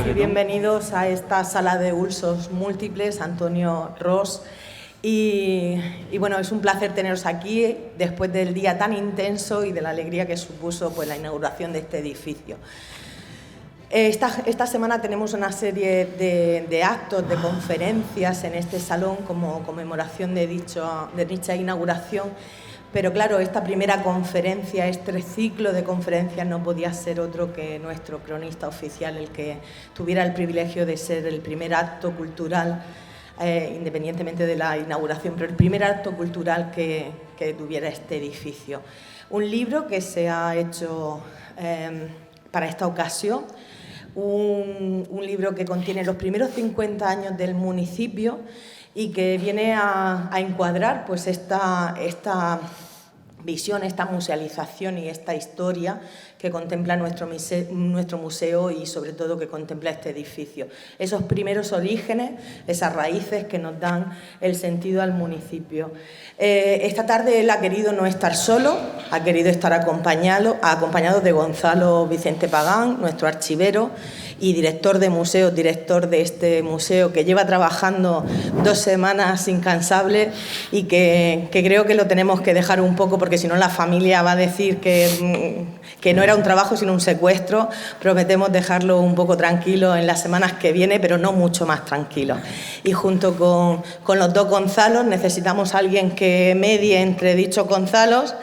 y bienvenidos a esta sala de usos múltiples, Antonio Ros. Y bueno, es un placer teneros aquí después del día tan intenso y de la alegría que supuso pues, la inauguración de este edificio. Esta semana tenemos una serie de actos, de conferencias en este salón como conmemoración de dicha inauguración. Pero claro, esta primera conferencia, este ciclo de conferencias no podía ser otro que nuestro cronista oficial, el que tuviera el privilegio de ser el primer acto cultural, independientemente de la inauguración, pero el primer acto cultural que tuviera este edificio. Un libro que se ha hecho para esta ocasión, un libro que contiene los primeros 50 años del municipio y que viene a encuadrar pues esta visión, esta musealización y esta historia que contempla nuestro museo y sobre todo que contempla este edificio. Esos primeros orígenes, esas raíces que nos dan el sentido al municipio. Esta tarde él ha querido no estar solo, ha querido estar acompañado de Gonzalo Vicente Pagán, nuestro archivero y director de museos, director de este museo, que lleva trabajando 2 semanas incansables y que creo que lo tenemos que dejar un poco porque si no la familia va a decir que no era un trabajo sino un secuestro. Prometemos dejarlo un poco tranquilo en las semanas que viene, pero no mucho más tranquilo. Y junto con los 2 Gonzalos necesitamos a alguien que medie entre dichos Gonzalos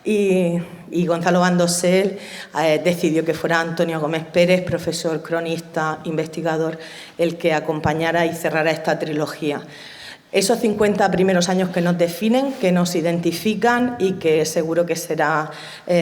y Gonzalo Bandosel decidió que fuera Antonio Gómez Pérez, profesor, cronista, investigador, el que acompañara y cerrara esta trilogía. Esos 50 primeros años que nos definen, que nos identifican y que seguro que será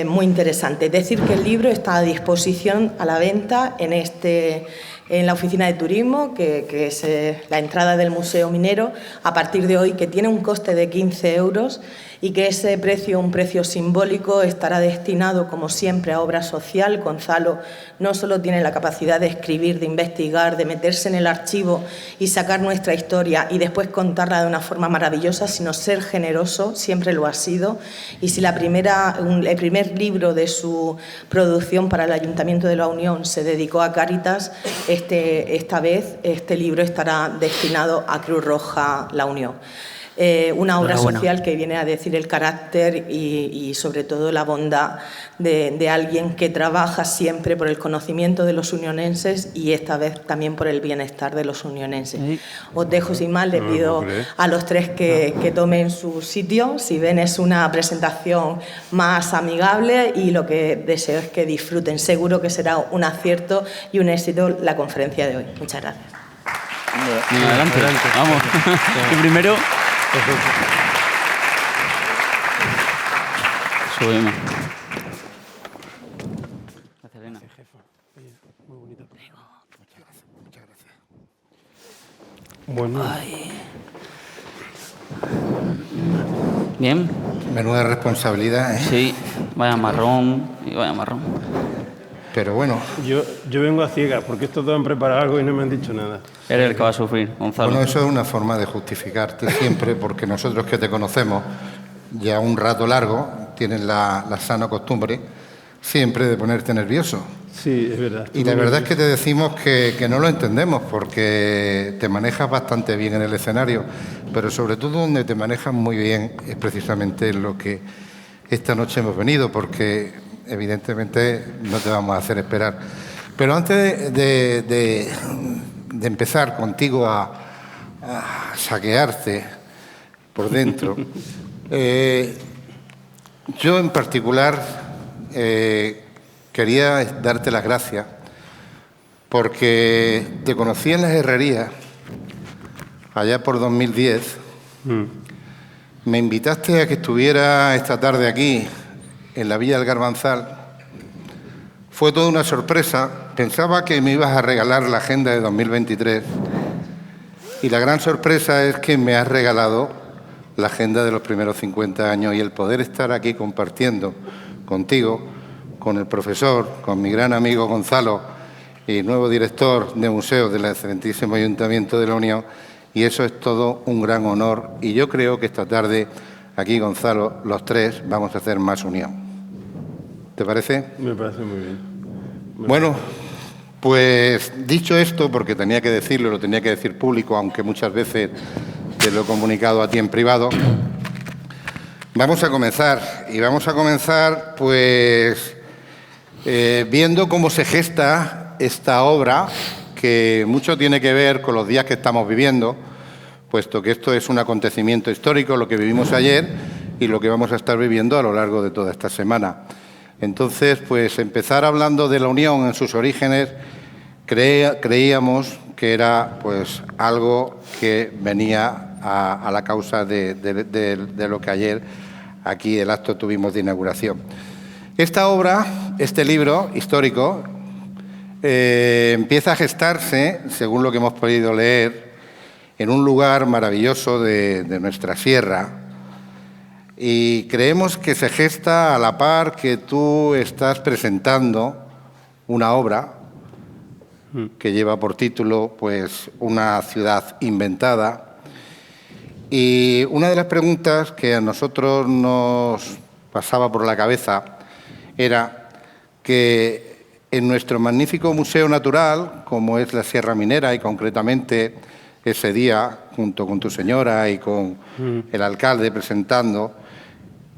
muy interesante. Decir que el libro está a disposición a la venta en la oficina de turismo, que es la entrada del Museo Minero, a partir de hoy, que tiene un coste de 15 euros y que ese precio, un precio simbólico, estará destinado, como siempre, a obra social. Gonzalo no solo tiene la capacidad de escribir, de investigar, de meterse en el archivo y sacar nuestra historia y después contarla de una forma maravillosa, sino ser generoso, siempre lo ha sido. Y si el primer libro de su producción para el Ayuntamiento de La Unión se dedicó a Cáritas, esta vez este libro estará destinado a Cruz Roja La Unión. Una obra social que viene a decir el carácter y sobre todo la bondad de alguien que trabaja siempre por el conocimiento de los unionenses y esta vez también por el bienestar de los unionenses. Sí. Os dejo sin más, les pido a los 3 que tomen su sitio. Si ven, es una presentación más amigable y lo que deseo es que disfruten. Seguro que será un acierto y un éxito la conferencia de hoy. Muchas gracias. Adelante. Vamos. Y primero... Subimos. Gracias, Elena. Muy bonito. Muchas gracias. Bueno. Bien. Menuda responsabilidad, ¿eh? Sí, vaya marrón y vaya marrón. Pero bueno. Yo vengo a ciegas porque estos 2 han preparado algo y no me han dicho nada. Eres el que va a sufrir, Gonzalo. Bueno, eso es una forma de justificarte siempre, porque nosotros que te conocemos ya un rato largo, tienes la sana costumbre siempre de ponerte nervioso. Sí, es verdad. Y la verdad es que te decimos que no lo entendemos, porque te manejas bastante bien en el escenario, pero sobre todo donde te manejas muy bien es precisamente en lo que esta noche hemos venido, porque evidentemente no te vamos a hacer esperar. Pero antes de empezar contigo a saquearte por dentro, yo en particular quería darte las gracias porque te conocí en las herrerías allá por 2010. Me invitaste a que estuviera esta tarde aquí en la Villa del Garbanzal. Fue toda una sorpresa. Pensaba que me ibas a regalar la agenda de 2023 y la gran sorpresa es que me has regalado la agenda de los primeros 50 años y el poder estar aquí compartiendo contigo, con el profesor, con mi gran amigo Gonzalo y nuevo director de museos del excelentísimo Ayuntamiento de La Unión, y eso es todo un gran honor y yo creo que esta tarde aquí, Gonzalo, los 3 vamos a hacer más unión. ¿Te parece? Me parece muy bien. Bueno, Pues dicho esto, porque tenía que decirlo, lo tenía que decir público, aunque muchas veces te lo he comunicado a ti en privado, vamos a comenzar. Y vamos a comenzar pues viendo cómo se gesta esta obra, que mucho tiene que ver con los días que estamos viviendo, puesto que esto es un acontecimiento histórico, lo que vivimos ayer y lo que vamos a estar viviendo a lo largo de toda esta semana. Entonces, pues empezar hablando de la Unión en sus orígenes, creíamos que era pues algo que venía a la causa de lo que ayer aquí el acto tuvimos de inauguración. Esta obra, este libro histórico, empieza a gestarse, según lo que hemos podido leer, en un lugar maravilloso de nuestra sierra. Y creemos que se gesta a la par que tú estás presentando una obra que lleva por título pues Una ciudad inventada. Y una de las preguntas que a nosotros nos pasaba por la cabeza era que en nuestro magnífico museo natural, como es la Sierra Minera, y concretamente ese día, junto con tu señora y con el alcalde presentando,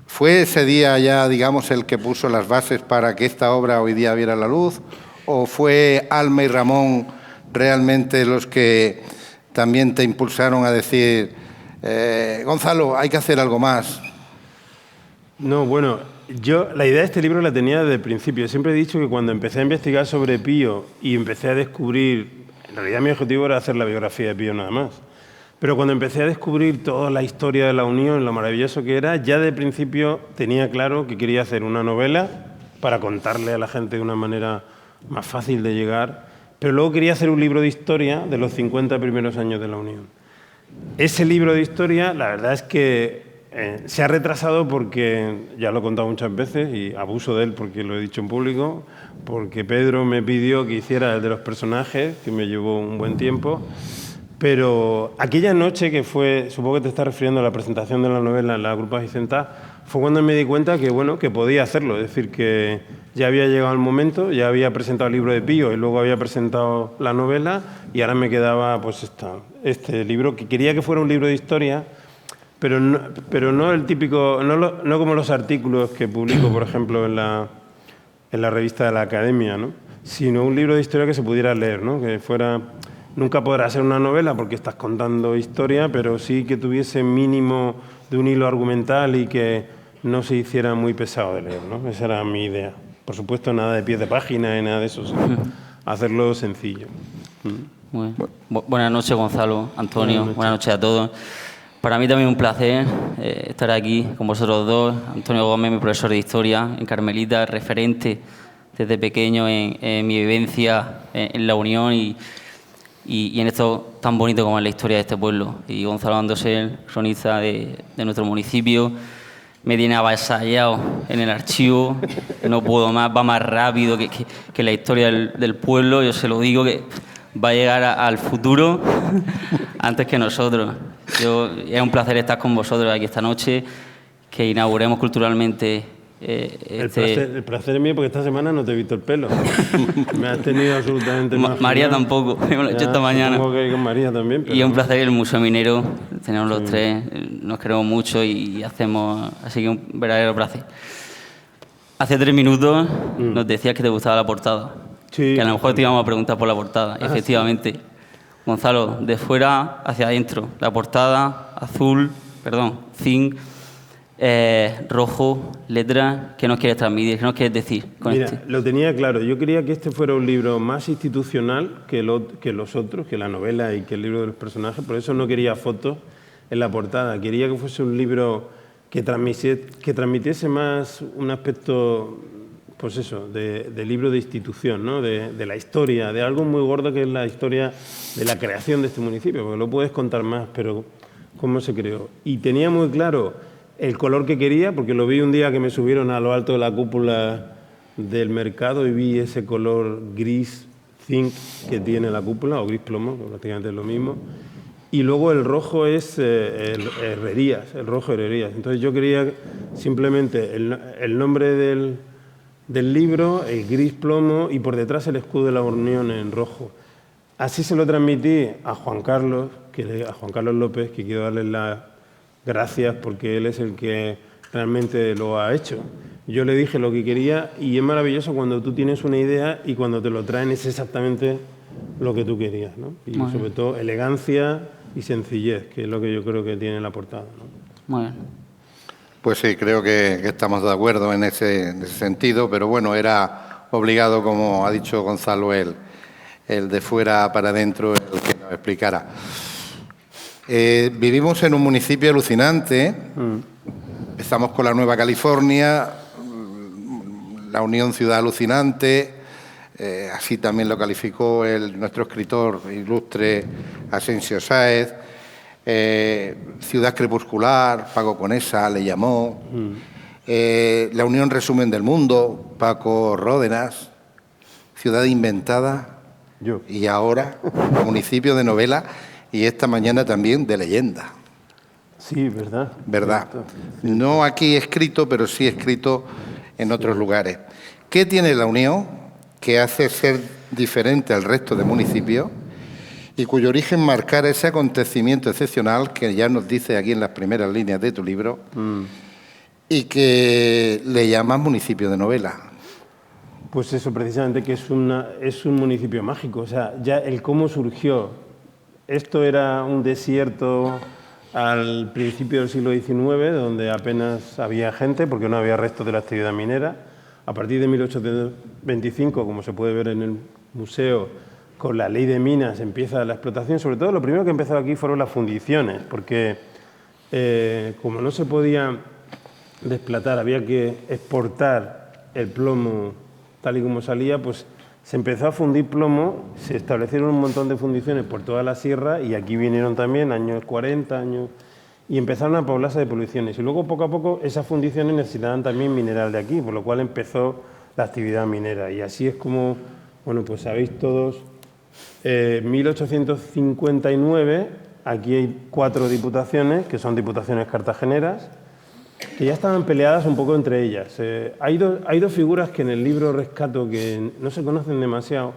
¿fue ese día ya, digamos, el que puso las bases para que esta obra hoy día viera la luz? ¿O fue Alma y Ramón realmente los que también te impulsaron a decir, Gonzalo, hay que hacer algo más? No, bueno, yo la idea de este libro la tenía desde el principio. Siempre he dicho que cuando empecé a investigar sobre Pío y empecé a descubrir, en realidad mi objetivo era hacer la biografía de Pío nada más, pero cuando empecé a descubrir toda la historia de la Unión, lo maravilloso que era, ya de principio tenía claro que quería hacer una novela para contarle a la gente de una manera más fácil de llegar, pero luego quería hacer un libro de historia de los 50 primeros años de la Unión. Ese libro de historia, la verdad es que se ha retrasado porque, ya lo he contado muchas veces y abuso de él porque lo he dicho en público, porque Pedro me pidió que hiciera el de los personajes, que me llevó un buen tiempo. Pero aquella noche que fue, supongo que te estás refiriendo a la presentación de la novela en la Grupa Vicenta, fue cuando me di cuenta que, bueno, que podía hacerlo. Es decir, que ya había llegado el momento, ya había presentado el libro de Pío y luego había presentado la novela y ahora me quedaba pues este libro, que quería que fuera un libro de historia, pero no el típico, no como los artículos que publico, por ejemplo, en la revista de la Academia, ¿no? Sino un libro de historia que se pudiera leer, ¿no? Que fuera... Nunca podrá ser una novela porque estás contando historia, pero sí que tuviese mínimo de un hilo argumental y que no se hiciera muy pesado de leer, ¿no? Esa era mi idea. Por supuesto, nada de pies de página y nada de eso, sino hacerlo sencillo. Buenas noches, Gonzalo, Antonio, buenas noches a todos. Para mí también un placer estar aquí con vosotros dos. Antonio Gómez, mi profesor de Historia en Carmelita, referente desde pequeño en mi vivencia en la Unión y en esto tan bonito como es la historia de este pueblo. Y Gonzalo Andosel, cronista de nuestro municipio, me tiene avasallado en el archivo, no puedo más, va más rápido que la historia del pueblo. Yo se lo digo que va a llegar al futuro antes que nosotros. Es un placer estar con vosotros aquí esta noche, que inauguremos culturalmente. El placer es mío porque esta semana no te he visto el pelo. Me has tenido absolutamente más. María tampoco, me lo he hecho esta mañana. Tengo que ir con María también. Y es un placer el Museo Minero, tenemos los tres, nos queremos mucho y hacemos, así que un verdadero placer. Hace 3 minutos nos decías que te gustaba la portada, que a lo mejor te íbamos a preguntar por la portada, efectivamente. Sí. Gonzalo, de fuera hacia adentro, la portada zinc, rojo, letra. ¿Qué nos quieres transmitir? ¿Qué nos quieres decir con Mira, lo tenía claro. Yo quería que este fuera un libro más institucional que los otros, que la novela y que el libro de los personajes. Por eso no quería fotos en la portada. Quería que fuese un libro que transmitiese más un aspecto, pues eso, de libro de institución, ¿no? De la historia, de algo muy gordo que es la historia de la creación de este municipio, porque lo puedes contar más, pero cómo se creó. Y tenía muy claro el color que quería, porque lo vi un día que me subieron a lo alto de la cúpula del mercado y vi ese color gris zinc que tiene la cúpula, o gris plomo, que prácticamente es lo mismo. Y luego el rojo es Herrerías, el rojo Herrerías. Entonces yo quería simplemente el nombre del del libro, el gris plomo y por detrás el escudo de la Unión en rojo. Así se lo transmití a Juan Carlos López, que quiero darle las gracias porque él es el que realmente lo ha hecho. Yo le dije lo que quería y es maravilloso cuando tú tienes una idea y cuando te lo traen es exactamente lo que tú querías, ¿no? Y sobre todo elegancia y sencillez, que es lo que yo creo que tiene la portada, ¿no? Muy bien. Pues sí, creo que estamos de acuerdo en ese sentido, pero bueno, era obligado, como ha dicho Gonzalo, el de fuera para adentro, el que nos explicara. Vivimos en un municipio alucinante. Empezamos con la Nueva California, la Unión Ciudad Alucinante, así también lo calificó nuestro escritor ilustre Asensio Sáez. Ciudad crepuscular, Paco Conesa le llamó. La Unión Resumen del Mundo, Paco Ródenas. Ciudad inventada. Yo. Y ahora, municipio de novela y esta mañana también de leyenda. Sí, verdad. ¿Verdad? No aquí escrito, pero sí escrito en otros lugares. ¿Qué tiene la Unión que hace ser diferente al resto de municipios y cuyo origen marcara ese acontecimiento excepcional que ya nos dice aquí en las primeras líneas de tu libro y que le llamas municipio de novela? Pues eso, precisamente, que es un municipio mágico. O sea, ya el cómo surgió. Esto era un desierto al principio del siglo XIX, donde apenas había gente, porque no había restos de la actividad minera. A partir de 1825, como se puede ver en el museo, con la ley de minas empieza la explotación. Sobre todo, lo primero que empezó aquí fueron las fundiciones, porque como no se podía desplatar, había que exportar el plomo tal y como salía, pues se empezó a fundir plomo, se establecieron un montón de fundiciones por toda la sierra y aquí vinieron también años 40, y empezaron a poblarse de poluciones. Y luego, poco a poco, esas fundiciones necesitaban también mineral de aquí, por lo cual empezó la actividad minera. Y así es como, bueno, pues sabéis todos, 1859, aquí hay 4 diputaciones, que son diputaciones cartageneras, que ya estaban peleadas un poco entre ellas. Hay dos figuras que en el libro rescato que no se conocen demasiado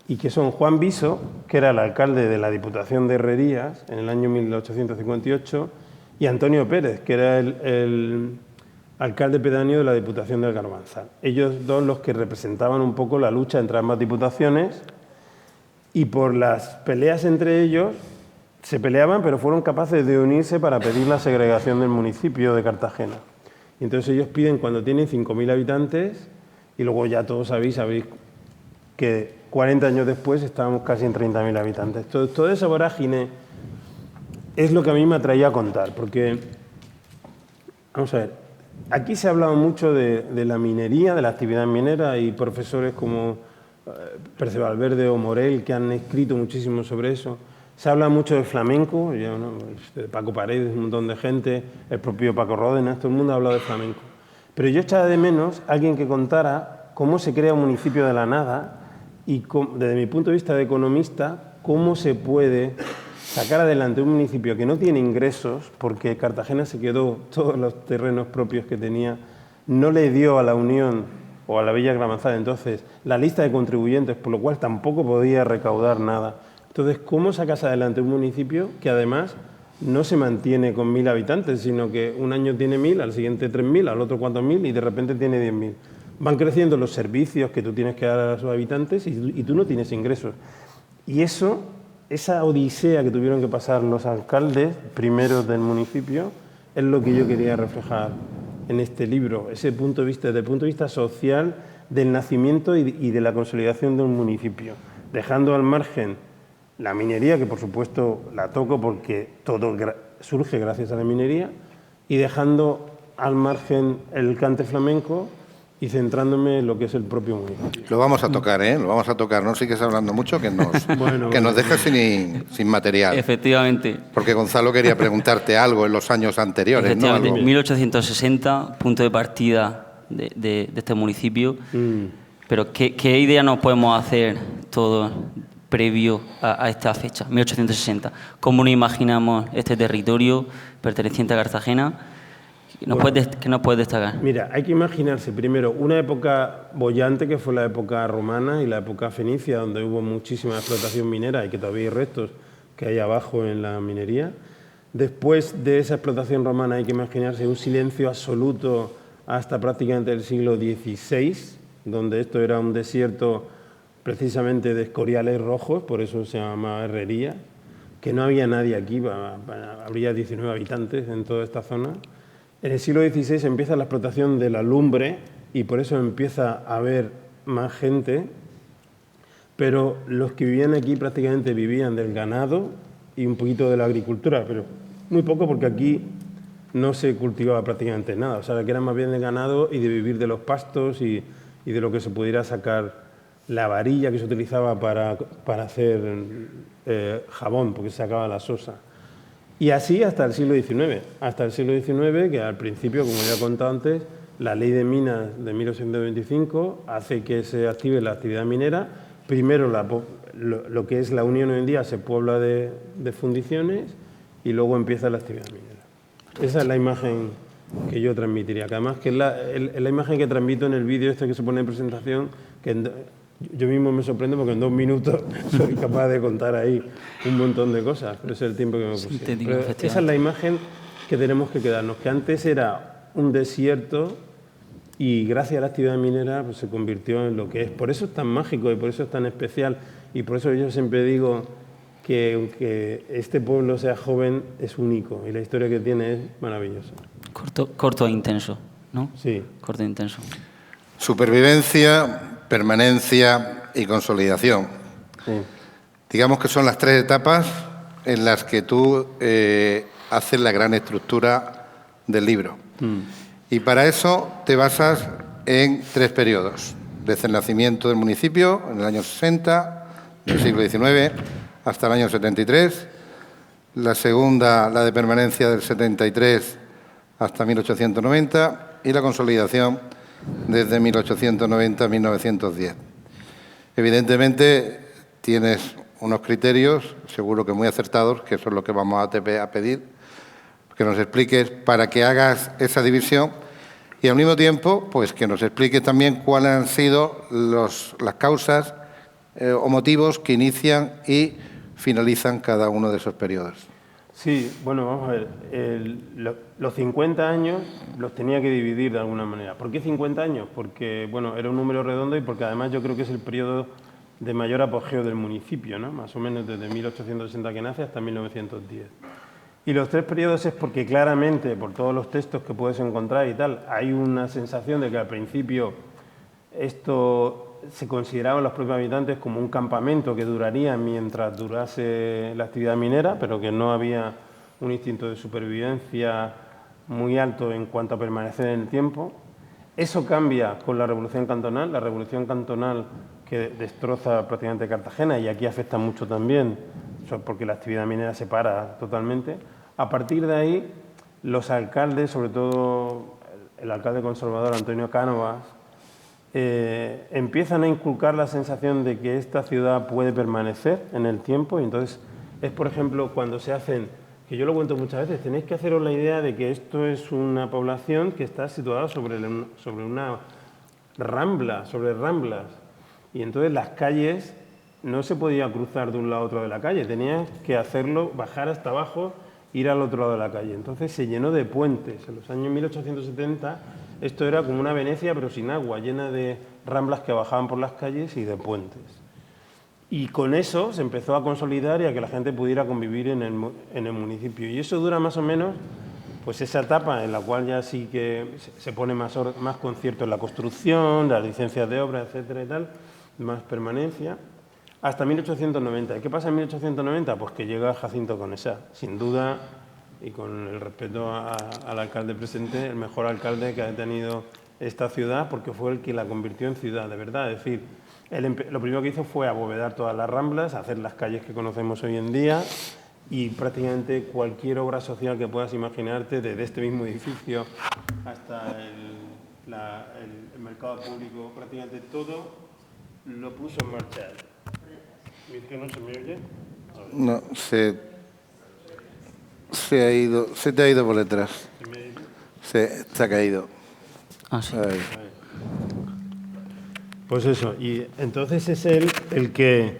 y que son Juan Viso, que era el alcalde de la Diputación de Herrerías en el año 1858, y Antonio Pérez, que era el alcalde pedáneo de la Diputación del Garbanzal. Ellos dos los que representaban un poco la lucha entre ambas diputaciones y por las peleas entre ellos se peleaban, pero fueron capaces de unirse para pedir la segregación del municipio de Cartagena. Y entonces ellos piden cuando tienen 5.000 habitantes y luego ya todos sabéis que 40 años después estábamos casi en 30.000 habitantes. Toda esa vorágine es lo que a mí me atraía a contar, porque, vamos a ver, aquí se ha hablado mucho de la minería, de la actividad minera, y profesores como Perceval Verde o Morel que han escrito muchísimo sobre eso. Se habla mucho de flamenco, de Paco Paredes, un montón de gente, el propio Paco Ródenas, todo el mundo ha hablado de flamenco. Pero yo echaba de menos a alguien que contara cómo se crea un municipio de la nada y, desde mi punto de vista de economista, cómo se puede sacar adelante un municipio que no tiene ingresos, porque Cartagena se quedó todos los terrenos propios que tenía, no le dio a la Unión o a la Villa Garbanzal entonces la lista de contribuyentes, por lo cual tampoco podía recaudar nada. Entonces, ¿cómo sacas adelante un municipio que además no se mantiene con 1.000 habitantes, sino que un año tiene 1.000, al siguiente 3.000, al otro 4.000 y de repente tiene 10.000? Van creciendo los servicios que tú tienes que dar a sus habitantes y tú no tienes ingresos. Y esa odisea que tuvieron que pasar los alcaldes primeros del municipio es lo que yo quería reflejar en este libro, ese punto de vista, desde el punto de vista social del nacimiento y de la consolidación de un municipio, dejando al margen la minería, que por supuesto la toco porque todo surge gracias a la minería, y dejando al margen el cante flamenco y centrándome en lo que es el propio municipio. Lo vamos a tocar, ¿eh? Lo vamos a tocar. No sigues hablando mucho, que nos dejas sin material. Efectivamente. Porque Gonzalo quería preguntarte algo en los años anteriores, Efectivamente, ¿no? 1860, punto de partida de este municipio. Pero ¿qué idea nos podemos hacer todos previo a esta fecha, 1860? ¿Cómo nos imaginamos este territorio perteneciente a Cartagena? ¿Qué nos puedes destacar? Mira, hay que imaginarse primero una época boyante, que fue la época romana y la época fenicia, donde hubo muchísima explotación minera y que todavía hay restos que hay abajo en la minería. Después de esa explotación romana hay que imaginarse un silencio absoluto hasta prácticamente el siglo XVI, donde esto era un desierto precisamente de escoriales rojos, por eso se llamaba Herrería, que no había nadie aquí, habría 19 habitantes en toda esta zona. En el siglo XVI empieza la explotación de la lumbre y por eso empieza a haber más gente, pero los que vivían aquí prácticamente vivían del ganado y un poquito de la agricultura, pero muy poco porque aquí no se cultivaba prácticamente nada, o sea, que era más bien de ganado y de vivir de los pastos y de lo que se pudiera sacar la varilla que se utilizaba para hacer jabón, porque se sacaba la sosa. Y así hasta el siglo XIX. Hasta el siglo XIX, que al principio, como ya he contado antes, la Ley de Minas de 1825 hace que se active la actividad minera. Primero, lo que es la Unión hoy en día se puebla de fundiciones y luego empieza la actividad minera. Esa es la imagen que yo transmitiría, que además que es la imagen que transmito en el vídeo este que se pone en presentación, que yo mismo me sorprendo porque en 2 minutos soy capaz de contar ahí un montón de cosas, pero ese es el tiempo que me pusieron. Esa es la imagen que tenemos que quedarnos, que antes era un desierto y gracias a la actividad minera pues, se convirtió en lo que es. Por eso es tan mágico y por eso es tan especial y por eso yo siempre digo que aunque este pueblo sea joven, es único y la historia que tiene es maravillosa. Corto e intenso, ¿no? Sí. Corto e intenso. Supervivencia, permanencia y consolidación. Sí. Digamos que son las 3 etapas en las que tú haces la gran estructura del libro. Y para eso te basas en 3 periodos. Desde el nacimiento del municipio, en el año 60 del siglo XIX, hasta el año 73. La segunda, la de permanencia del 73 hasta 1890. Y la consolidación desde 1890 a 1910. Evidentemente, tienes unos criterios, seguro que muy acertados, que son los que vamos a pedir, que nos expliques para que hagas esa división y al mismo tiempo, pues que nos expliques también cuáles han sido las causas o motivos que inician y finalizan cada uno de esos periodos. Sí, bueno, vamos a ver. Los 50 años los tenía que dividir de alguna manera. ¿Por qué 50 años? Porque, bueno, era un número redondo y porque además yo creo que es el periodo de mayor apogeo del municipio, ¿no? Más o menos desde 1860 que nace hasta 1910. Y los 3 periodos es porque claramente, por todos los textos que puedes encontrar y tal, hay una sensación de que al principio esto se consideraban los propios habitantes como un campamento que duraría mientras durase la actividad minera, pero que no había un instinto de supervivencia muy alto en cuanto a permanecer en el tiempo. Eso cambia con la Revolución Cantonal que destroza prácticamente Cartagena y aquí afecta mucho también, porque la actividad minera se para totalmente. A partir de ahí, los alcaldes, sobre todo el alcalde conservador Antonio Cánovas, empiezan a inculcar la sensación de que esta ciudad puede permanecer en el tiempo y entonces es, por ejemplo, cuando se hacen, que yo lo cuento muchas veces, tenéis que haceros la idea de que esto es una población que está situada sobre una rambla, sobre ramblas y entonces las calles no se podía cruzar de un lado a otro de la calle, tenías que hacerlo, bajar hasta abajo, ir al otro lado de la calle. Entonces se llenó de puentes. En los años 1870 esto era como una Venecia pero sin agua, llena de ramblas que bajaban por las calles y de puentes. Y con eso se empezó a consolidar y a que la gente pudiera convivir en el municipio. Y eso dura más o menos pues esa etapa en la cual ya sí que se pone más concierto en la construcción, las licencias de obra, etcétera y tal, más permanencia, hasta 1890. ¿Y qué pasa en 1890? Pues que llega Jacinto Conesa, sin duda, y con el respeto al alcalde presente, el mejor alcalde que ha tenido esta ciudad, porque fue el que la convirtió en ciudad, de verdad. Es decir, lo primero que hizo fue abovedar todas las ramblas, hacer las calles que conocemos hoy en día y prácticamente cualquier obra social que puedas imaginarte, desde este mismo edificio hasta el mercado público, prácticamente todo lo puso en marcha. ¿Que no se me oye? No, se te ha ido por detrás. Se ha caído. Ah, sí. Pues eso, y entonces es él el que,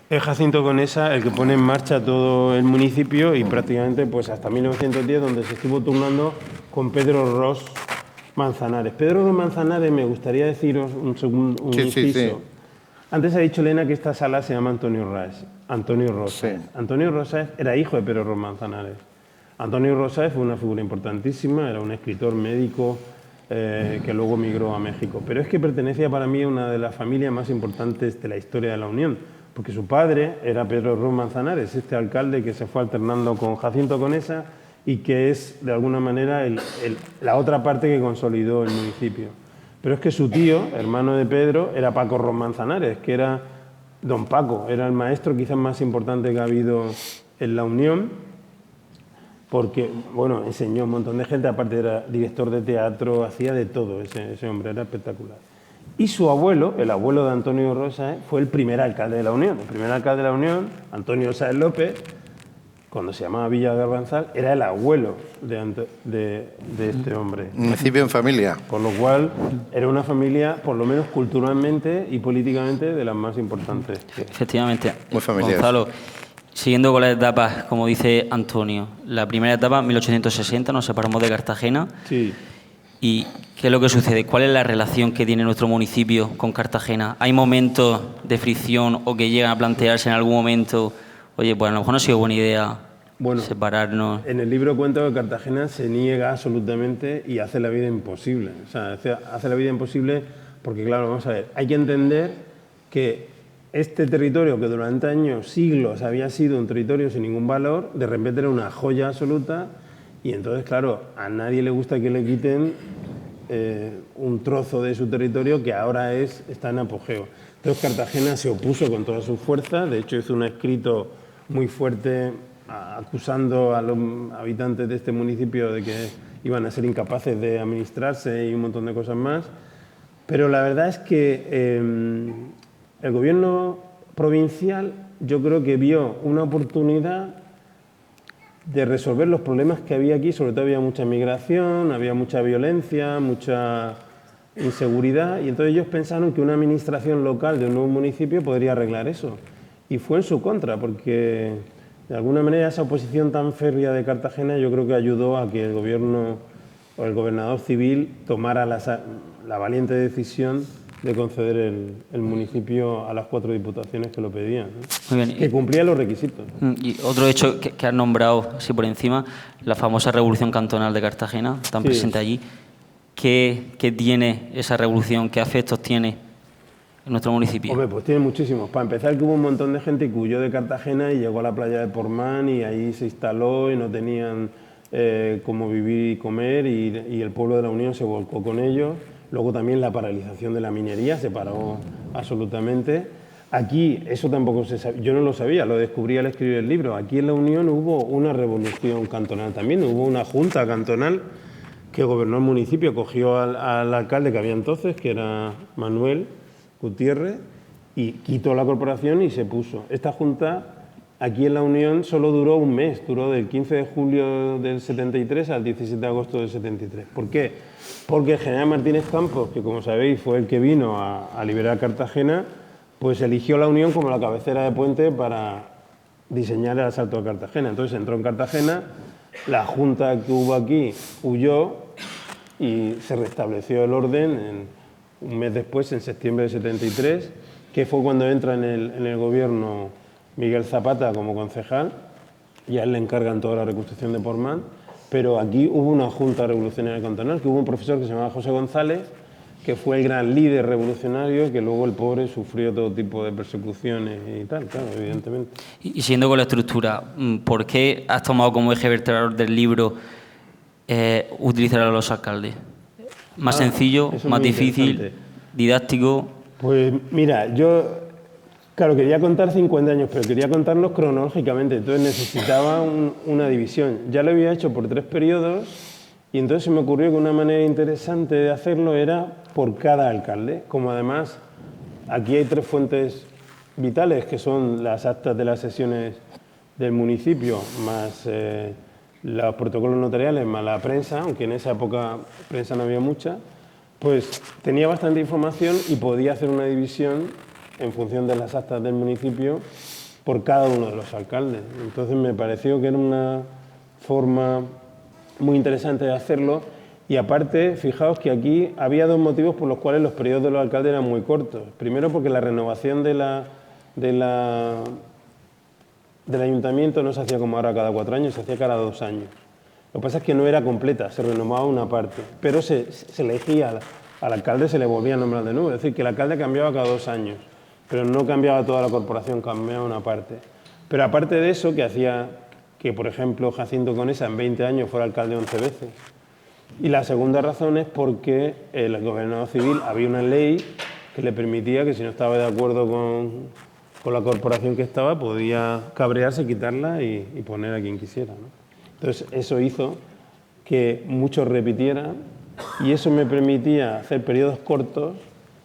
es Jacinto Conesa, el que pone en marcha todo el municipio y prácticamente pues hasta 1910, donde se estuvo turnando con Pedro Ros Manzanares. Pedro Ros Manzanares, me gustaría deciros un inciso. Sí. Antes ha dicho Elena que esta sala se llama Antonio Rosas. Sí. Antonio Rosas era hijo de Pedro Ros Manzanares. Antonio Rosas fue una figura importantísima, era un escritor médico que luego migró a México. Pero es que pertenecía para mí a una de las familias más importantes de la historia de la Unión, porque su padre era Pedro Ros Manzanares, este alcalde que se fue alternando con Jacinto Conesa y que es, de alguna manera, la otra parte que consolidó el municipio. Pero es que su tío, hermano de Pedro, era Paco Ros Manzanares, que era don Paco, era el maestro quizás más importante que ha habido en la Unión, porque, bueno, enseñó a un montón de gente, aparte era director de teatro, hacía de todo, ese hombre era espectacular. Y su abuelo, el abuelo de Antonio Rosas, fue el primer alcalde de la Unión. El primer alcalde de la Unión, Antonio Sáez López, cuando se llamaba Villa de Garbanzal, era el abuelo de este hombre. Municipio en familia. Por lo cual, era una familia, por lo menos culturalmente y políticamente, de las más importantes. Efectivamente. Muy familiar. Gonzalo, siguiendo con las etapas, como dice Antonio, la primera etapa, 1860, nos separamos de Cartagena. Sí. ¿Y qué es lo que sucede? ¿Cuál es la relación que tiene nuestro municipio con Cartagena? ¿Hay momentos de fricción o que llegan a plantearse en algún momento, oye, pues a lo mejor no ha sido buena idea separarnos? En el libro cuento que Cartagena se niega absolutamente y hace la vida imposible. O sea, hace la vida imposible porque, claro, vamos a ver, hay que entender que este territorio que durante años, siglos, había sido un territorio sin ningún valor, de repente era una joya absoluta. Y entonces, claro, a nadie le gusta que le quiten un trozo de su territorio que ahora está en apogeo. Entonces Cartagena se opuso con todas sus fuerzas, de hecho hizo un escrito muy fuerte acusando a los habitantes de este municipio de que iban a ser incapaces de administrarse y un montón de cosas más. Pero la verdad es que el gobierno provincial yo creo que vio una oportunidad de resolver los problemas que había aquí. Sobre todo había mucha migración, había mucha violencia, mucha inseguridad, y entonces ellos pensaron que una administración local de un nuevo municipio podría arreglar eso. Y fue en su contra, porque de alguna manera esa oposición tan férrea de Cartagena yo creo que ayudó a que el gobierno o el gobernador civil tomara la valiente decisión de conceder el municipio a las 4 diputaciones que lo pedían, ¿no? Muy bien. Que cumplía los requisitos. Y otro hecho que has nombrado así por encima, la famosa Revolución Cantonal de Cartagena, tan presente allí. ¿Qué tiene esa revolución? ¿Qué efectos tiene en nuestro municipio? Hombre, pues tiene muchísimos. Para empezar, que hubo un montón de gente que huyó de Cartagena y llegó a la playa de Portmán y ahí se instaló y no tenían cómo vivir y comer, y el pueblo de la Unión se volcó con ellos. Luego también la paralización de la minería se paró absolutamente. Aquí, eso tampoco se sabía, yo no lo sabía, lo descubrí al escribir el libro. Aquí en la Unión hubo una revolución cantonal también, hubo una junta cantonal que gobernó el municipio, cogió al alcalde que había entonces, que era Manuel Gutiérrez, y quitó la corporación y se puso. Esta junta aquí en la Unión solo duró un mes, duró del 15 de julio del 73 al 17 de agosto del 73. ¿Por qué? Porque el general Martínez Campos, que como sabéis fue el que vino a liberar Cartagena, pues eligió la Unión como la cabecera de puente para diseñar el asalto a Cartagena. Entonces entró en Cartagena, la junta que hubo aquí huyó y se restableció el orden un mes después, en septiembre de 73, que fue cuando entra en el gobierno Miguel Zapata como concejal, y a él le encargan toda la reconstrucción de Portmán. Pero aquí hubo una junta revolucionaria cantonal, que hubo un profesor que se llamaba José González, que fue el gran líder revolucionario, que luego el pobre sufrió todo tipo de persecuciones y tal, claro, evidentemente. Y siguiendo con la estructura, ¿por qué has tomado como eje vertebrador del libro utilizar a los alcaldes? ¿Más sencillo, más difícil, didáctico? Pues mira, yo, claro, quería contar 50 años, pero quería contarlos cronológicamente, entonces necesitaba una división. Ya lo había hecho por 3 periodos, y entonces se me ocurrió que una manera interesante de hacerlo era por cada alcalde. Como además aquí hay 3 fuentes vitales, que son las actas de las sesiones del municipio, más los protocolos notariales más la prensa, aunque en esa época prensa no había mucha, pues tenía bastante información y podía hacer una división en función de las actas del municipio por cada uno de los alcaldes. Entonces me pareció que era una forma muy interesante de hacerlo y aparte, fijaos que aquí había dos motivos por los cuales los periodos de los alcaldes eran muy cortos. Primero porque la renovación del ayuntamiento no se hacía como ahora cada 4 años, se hacía cada 2 años. Lo que pasa es que no era completa, se renovaba una parte, pero se elegía al alcalde, se le volvía a nombrar de nuevo. Es decir, que el alcalde cambiaba cada 2 años, pero no cambiaba toda la corporación, cambiaba una parte. Pero aparte de eso, que hacía que, por ejemplo, Jacinto Conesa en 20 años fuera alcalde 11 veces. Y la segunda razón es porque el gobernador civil había una ley que le permitía que si no estaba de acuerdo con la corporación que estaba, podía cabrearse, quitarla y poner a quien quisiera, ¿no? Entonces, eso hizo que muchos repitieran y eso me permitía hacer periodos cortos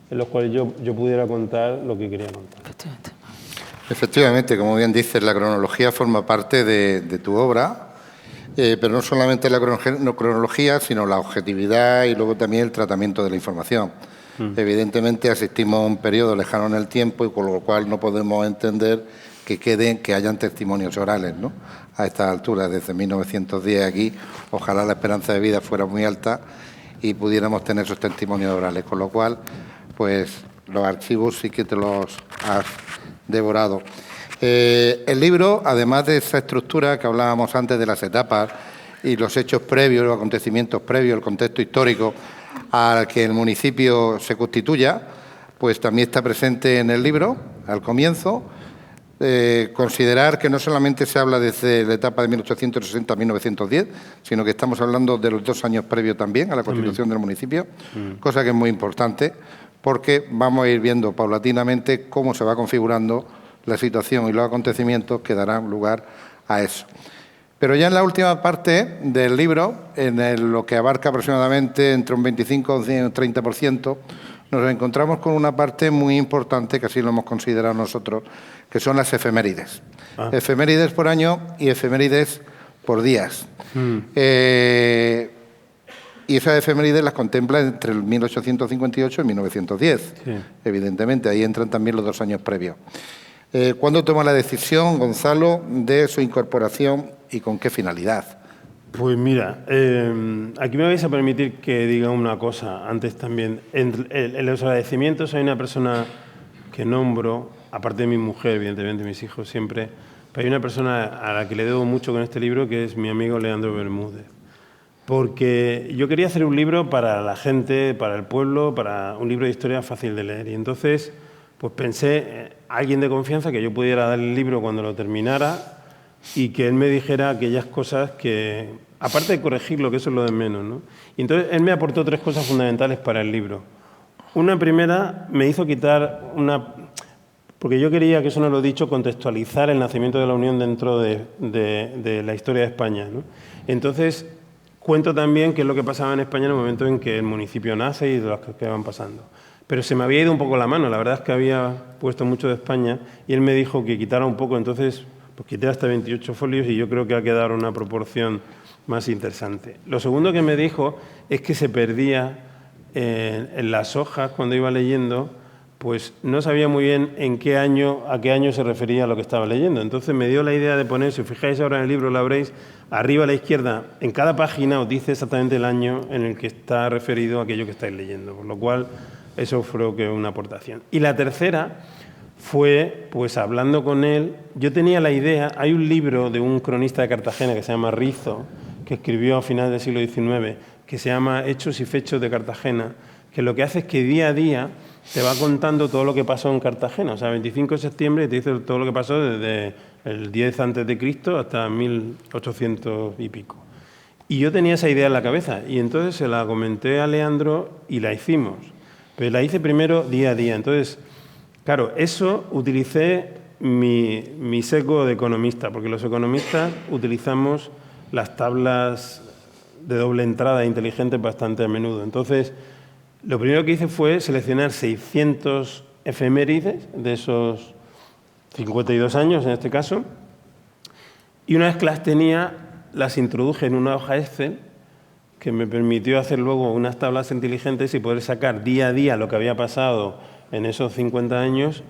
en los cuales yo pudiera contar lo que quería contar. Efectivamente, como bien dices, la cronología forma parte de tu obra, pero no solamente la cronología, sino la objetividad y luego también el tratamiento de la información. Evidentemente asistimos a un periodo lejano en el tiempo y con lo cual no podemos entender que hayan testimonios orales, ¿no? A estas alturas, desde 1910 aquí, ojalá la esperanza de vida fuera muy alta y pudiéramos tener esos testimonios orales, con lo cual, pues los archivos sí que te los has devorado. El libro, además de esa estructura que hablábamos antes de las etapas y los hechos previos, los acontecimientos previos, el contexto histórico al que el municipio se constituya, pues también está presente en el libro, al comienzo. Considerar que no solamente se habla desde la etapa de 1860 a 1910, sino que estamos hablando de los 2 años previos también a la constitución del municipio, cosa que es muy importante, porque vamos a ir viendo paulatinamente cómo se va configurando la situación y los acontecimientos que darán lugar a eso. Pero ya en la última parte del libro, en lo que abarca aproximadamente entre un 25 y un 30%, nos encontramos con una parte muy importante, que así lo hemos considerado nosotros, que son las efemérides. Efemérides por año y efemérides por días. Y esas efemérides las contempla entre el 1858 y 1910. Sí. Evidentemente, ahí entran también los 2 años previos. ¿Cuándo toma la decisión, Gonzalo, de su incorporación y con qué finalidad? Pues mira, aquí me vais a permitir que diga una cosa antes también. En los agradecimientos hay una persona que nombro, aparte de mi mujer, evidentemente, mis hijos siempre, pero hay una persona a la que le debo mucho con este libro, que es mi amigo Leandro Bermúdez. Porque yo quería hacer un libro para la gente, para el pueblo, para un libro de historia fácil de leer. Y entonces, pues pensé, alguien de confianza que yo pudiera dar el libro cuando lo terminara y que él me dijera aquellas cosas que, aparte de corregirlo, que eso es lo de menos, ¿no? Y entonces él me aportó 3 cosas fundamentales para el libro. Una primera, me hizo quitar porque yo quería, que eso no lo he dicho, contextualizar el nacimiento de la Unión dentro de la historia de España, ¿no? Entonces, cuento también qué es lo que pasaba en España en el momento en que el municipio nace y de las que van pasando. Pero se me había ido un poco la mano, la verdad es que había puesto mucho de España y él me dijo que quitara un poco, entonces pues quité hasta 28 folios y yo creo que ha quedado una proporción más interesante. Lo segundo que me dijo es que se perdía en las hojas cuando iba leyendo, pues no sabía muy bien a qué año se refería a lo que estaba leyendo. Entonces me dio la idea de poner, si os fijáis ahora en el libro, lo veréis, arriba a la izquierda, en cada página os dice exactamente el año en el que está referido a aquello que estáis leyendo, por lo cual eso creo que es una aportación. Y la tercera fue, pues hablando con él, yo tenía la idea, hay un libro de un cronista de Cartagena que se llama Rizo, que escribió a finales del siglo XIX, que se llama Hechos y Fechos de Cartagena, que lo que hace es que día a día te va contando todo lo que pasó en Cartagena. O sea, 25 de septiembre te dice todo lo que pasó desde el 10 a.C. hasta 1800 y pico. Y yo tenía esa idea en la cabeza y entonces se la comenté a Leandro y la hicimos. Pero la hice primero día a día. Entonces, claro, eso utilicé mi seco de economista, porque los economistas utilizamos las tablas de doble entrada inteligentes bastante a menudo. Entonces, lo primero que hice fue seleccionar 600 efemérides de esos 52 años, en este caso, y una vez que las tenía, las introduje en una hoja Excel que me permitió hacer luego unas tablas inteligentes y poder sacar día a día lo que había pasado en esos 50 años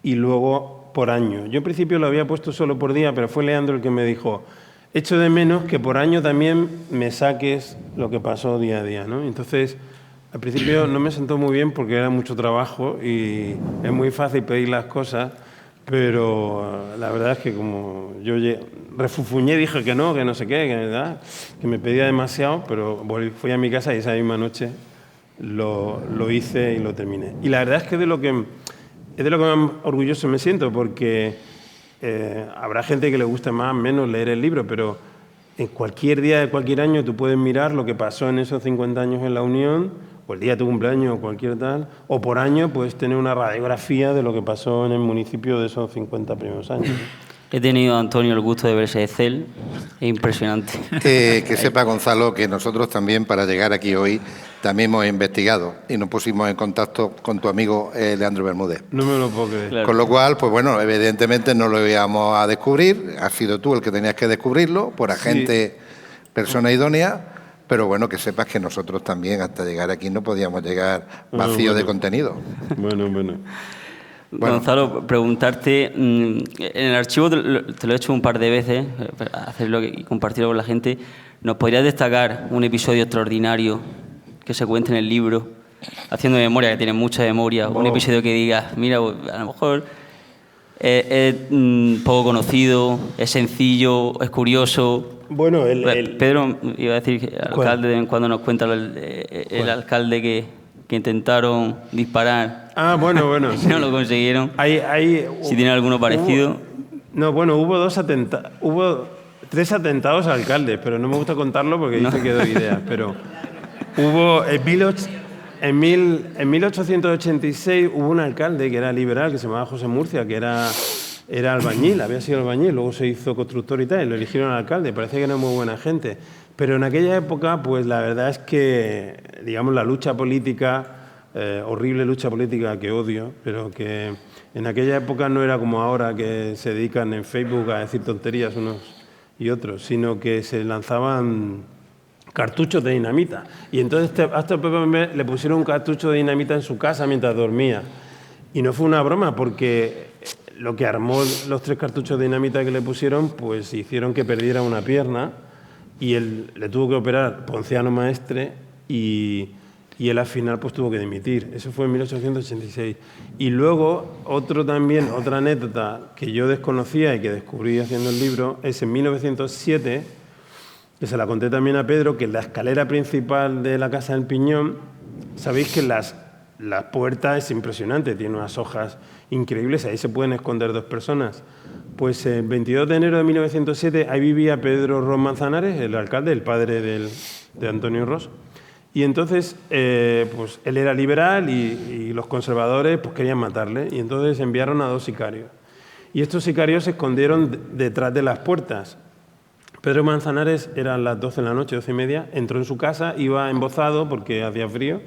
y luego por año. Yo en principio lo había puesto solo por día, pero fue Leandro el que me dijo, echo de menos que por año también me saques lo que pasó día a día, ¿no? Entonces, al principio no me sentó muy bien porque era mucho trabajo y es muy fácil pedir las cosas, pero la verdad es que como yo refufuñé, dije que no sé qué, que me pedía demasiado, pero fui a mi casa y esa misma noche lo hice y lo terminé. Y la verdad es que es de lo que más orgulloso me siento, porque habrá gente que le guste más o menos leer el libro, pero en cualquier día de cualquier año tú puedes mirar lo que pasó en esos 50 años en la Unión, o el día de tu cumpleaños o cualquier tal, o por año puedes tener una radiografía de lo que pasó en el municipio de esos 50 primeros años. He tenido, Antonio, el gusto de ver ese Excel, es impresionante. Que sepa, Gonzalo, que nosotros también, para llegar aquí hoy, también hemos investigado y nos pusimos en contacto con tu amigo Leandro Bermúdez. No me lo puedo creer. Claro. Con lo cual, pues bueno, evidentemente no lo íbamos a descubrir, has sido tú el que tenías que descubrirlo, por agente, persona idónea, pero bueno, que sepas que nosotros también, hasta llegar aquí, no podíamos llegar vacío de contenido. Bueno. Gonzalo, preguntarte, en el archivo te lo he hecho un par de veces, hacerlo y compartirlo con la gente, ¿nos podrías destacar un episodio extraordinario que se cuente en el libro, haciendo memoria, que tiene mucha memoria, un episodio que digas, mira, a lo mejor es poco conocido, es sencillo, es curioso? Bueno, Pedro iba a decir que el alcalde de vez en cuando nos cuenta el alcalde que intentaron disparar. Ah, bueno. Sí. No lo consiguieron. Si tiene alguno parecido. Hubo 3 atentados a alcaldes, pero no me gusta contarlo porque dice que doy ideas. Pero hubo en 1886 hubo un alcalde que era liberal, que se llamaba José Murcia, que era albañil, había sido albañil, luego se hizo constructor y tal, y lo eligieron alcalde, parece que era muy buena gente. Pero en aquella época, pues la verdad es que, digamos, la lucha política, horrible lucha política que odio, pero que en aquella época no era como ahora, que se dedican en Facebook a decir tonterías unos y otros, sino que se lanzaban cartuchos de dinamita. Y entonces a este Pepe le pusieron un cartucho de dinamita en su casa mientras dormía. Y no fue una broma, porque lo que armó los 3 cartuchos de dinamita que le pusieron, pues hicieron que perdiera una pierna y él le tuvo que operar Ponciano Maestre y él al final pues tuvo que dimitir. Eso fue en 1886. Y luego otra anécdota que yo desconocía y que descubrí haciendo el libro es en 1907, que se la conté también a Pedro, que en la escalera principal de la Casa del Piñón, sabéis que la puerta es impresionante, tiene unas hojas increíbles, ahí se pueden esconder 2 personas. Pues el 22 de enero de 1907 ahí vivía Pedro Ros Manzanares, el alcalde, el padre de Antonio Ros. Y entonces, pues él era liberal y los conservadores pues querían matarle. Y entonces enviaron a 2 sicarios. Y estos sicarios se escondieron detrás de las puertas. Pedro Manzanares, eran las 12 de la noche, 12:30, entró en su casa, iba embozado porque hacía frío.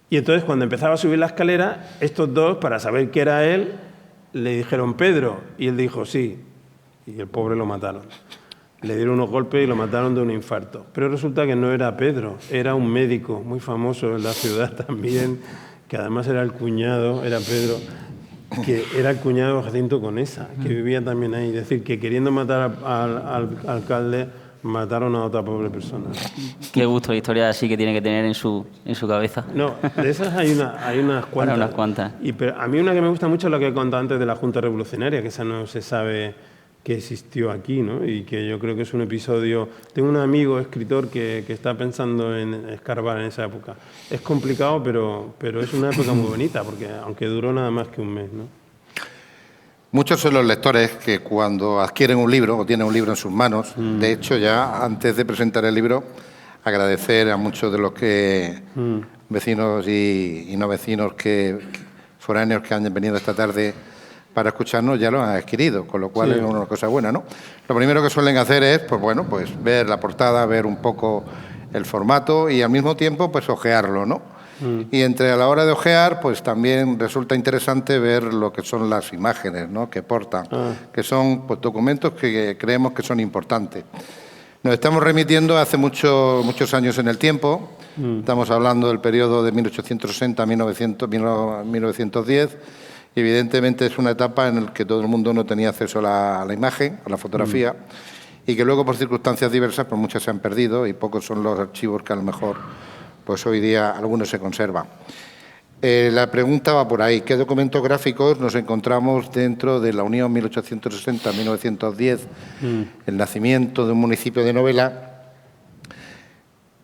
Y entonces, cuando empezaba a subir la escalera, estos 2, para saber que era él, le dijeron Pedro, y él dijo sí, y el pobre lo mataron. Le dieron unos golpes y lo mataron de un infarto. Pero resulta que no era Pedro, era un médico muy famoso en la ciudad también, que además era el cuñado, era Pedro, que era el cuñado de Jacinto Conesa, que vivía también ahí. Es decir, que queriendo matar al alcalde, mataron a otra pobre persona. Qué gusto la historia así que tiene que tener en su cabeza. No, de esas hay unas cuantas. Para unas cuantas. Pero a mí una que me gusta mucho es la que he contado antes de la Junta Revolucionaria, que esa no se sabe que existió aquí, ¿no? Y que yo creo que es un episodio... Tengo un amigo escritor que está pensando en escarbar en esa época. Es complicado, pero es una época muy bonita, porque aunque duró nada más que un mes, ¿no? Muchos son los lectores que cuando adquieren un libro o tienen un libro en sus manos, de hecho ya antes de presentar el libro, agradecer a muchos de los que vecinos y no vecinos foráneos que han venido esta tarde para escucharnos ya lo han adquirido, con lo cual es una cosa buena, ¿no? Lo primero que suelen hacer es, pues bueno, pues ver la portada, ver un poco el formato y al mismo tiempo pues ojearlo, ¿no? Y a la hora de ojear, pues también resulta interesante ver lo que son las imágenes, ¿no?, que portan, que son pues documentos que creemos que son importantes. Nos estamos remitiendo hace muchos años en el tiempo. Estamos hablando del periodo de 1860 a 1910. Y evidentemente es una etapa en la que todo el mundo no tenía acceso a la imagen, a la fotografía, y que luego por circunstancias diversas pues muchas se han perdido y pocos son los archivos que a lo mejor pues hoy día algunos se conservan. La pregunta va por ahí. ¿Qué documentos gráficos nos encontramos dentro de la Unión 1860-1910, el nacimiento de un municipio de Novela?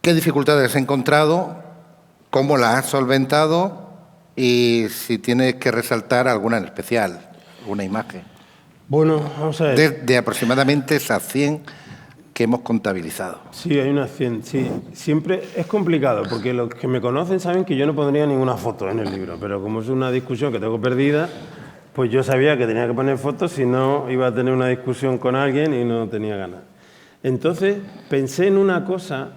¿Qué dificultades has encontrado? ¿Cómo las has solventado? Y si tienes que resaltar alguna en especial, alguna imagen. Bueno, vamos a ver. De aproximadamente esas 100 que hemos contabilizado. Sí, hay unas 100, sí. Siempre es complicado, porque los que me conocen saben que yo no pondría ninguna foto en el libro, pero como es una discusión que tengo perdida, pues yo sabía que tenía que poner fotos, si no iba a tener una discusión con alguien y no tenía ganas. Entonces pensé en una cosa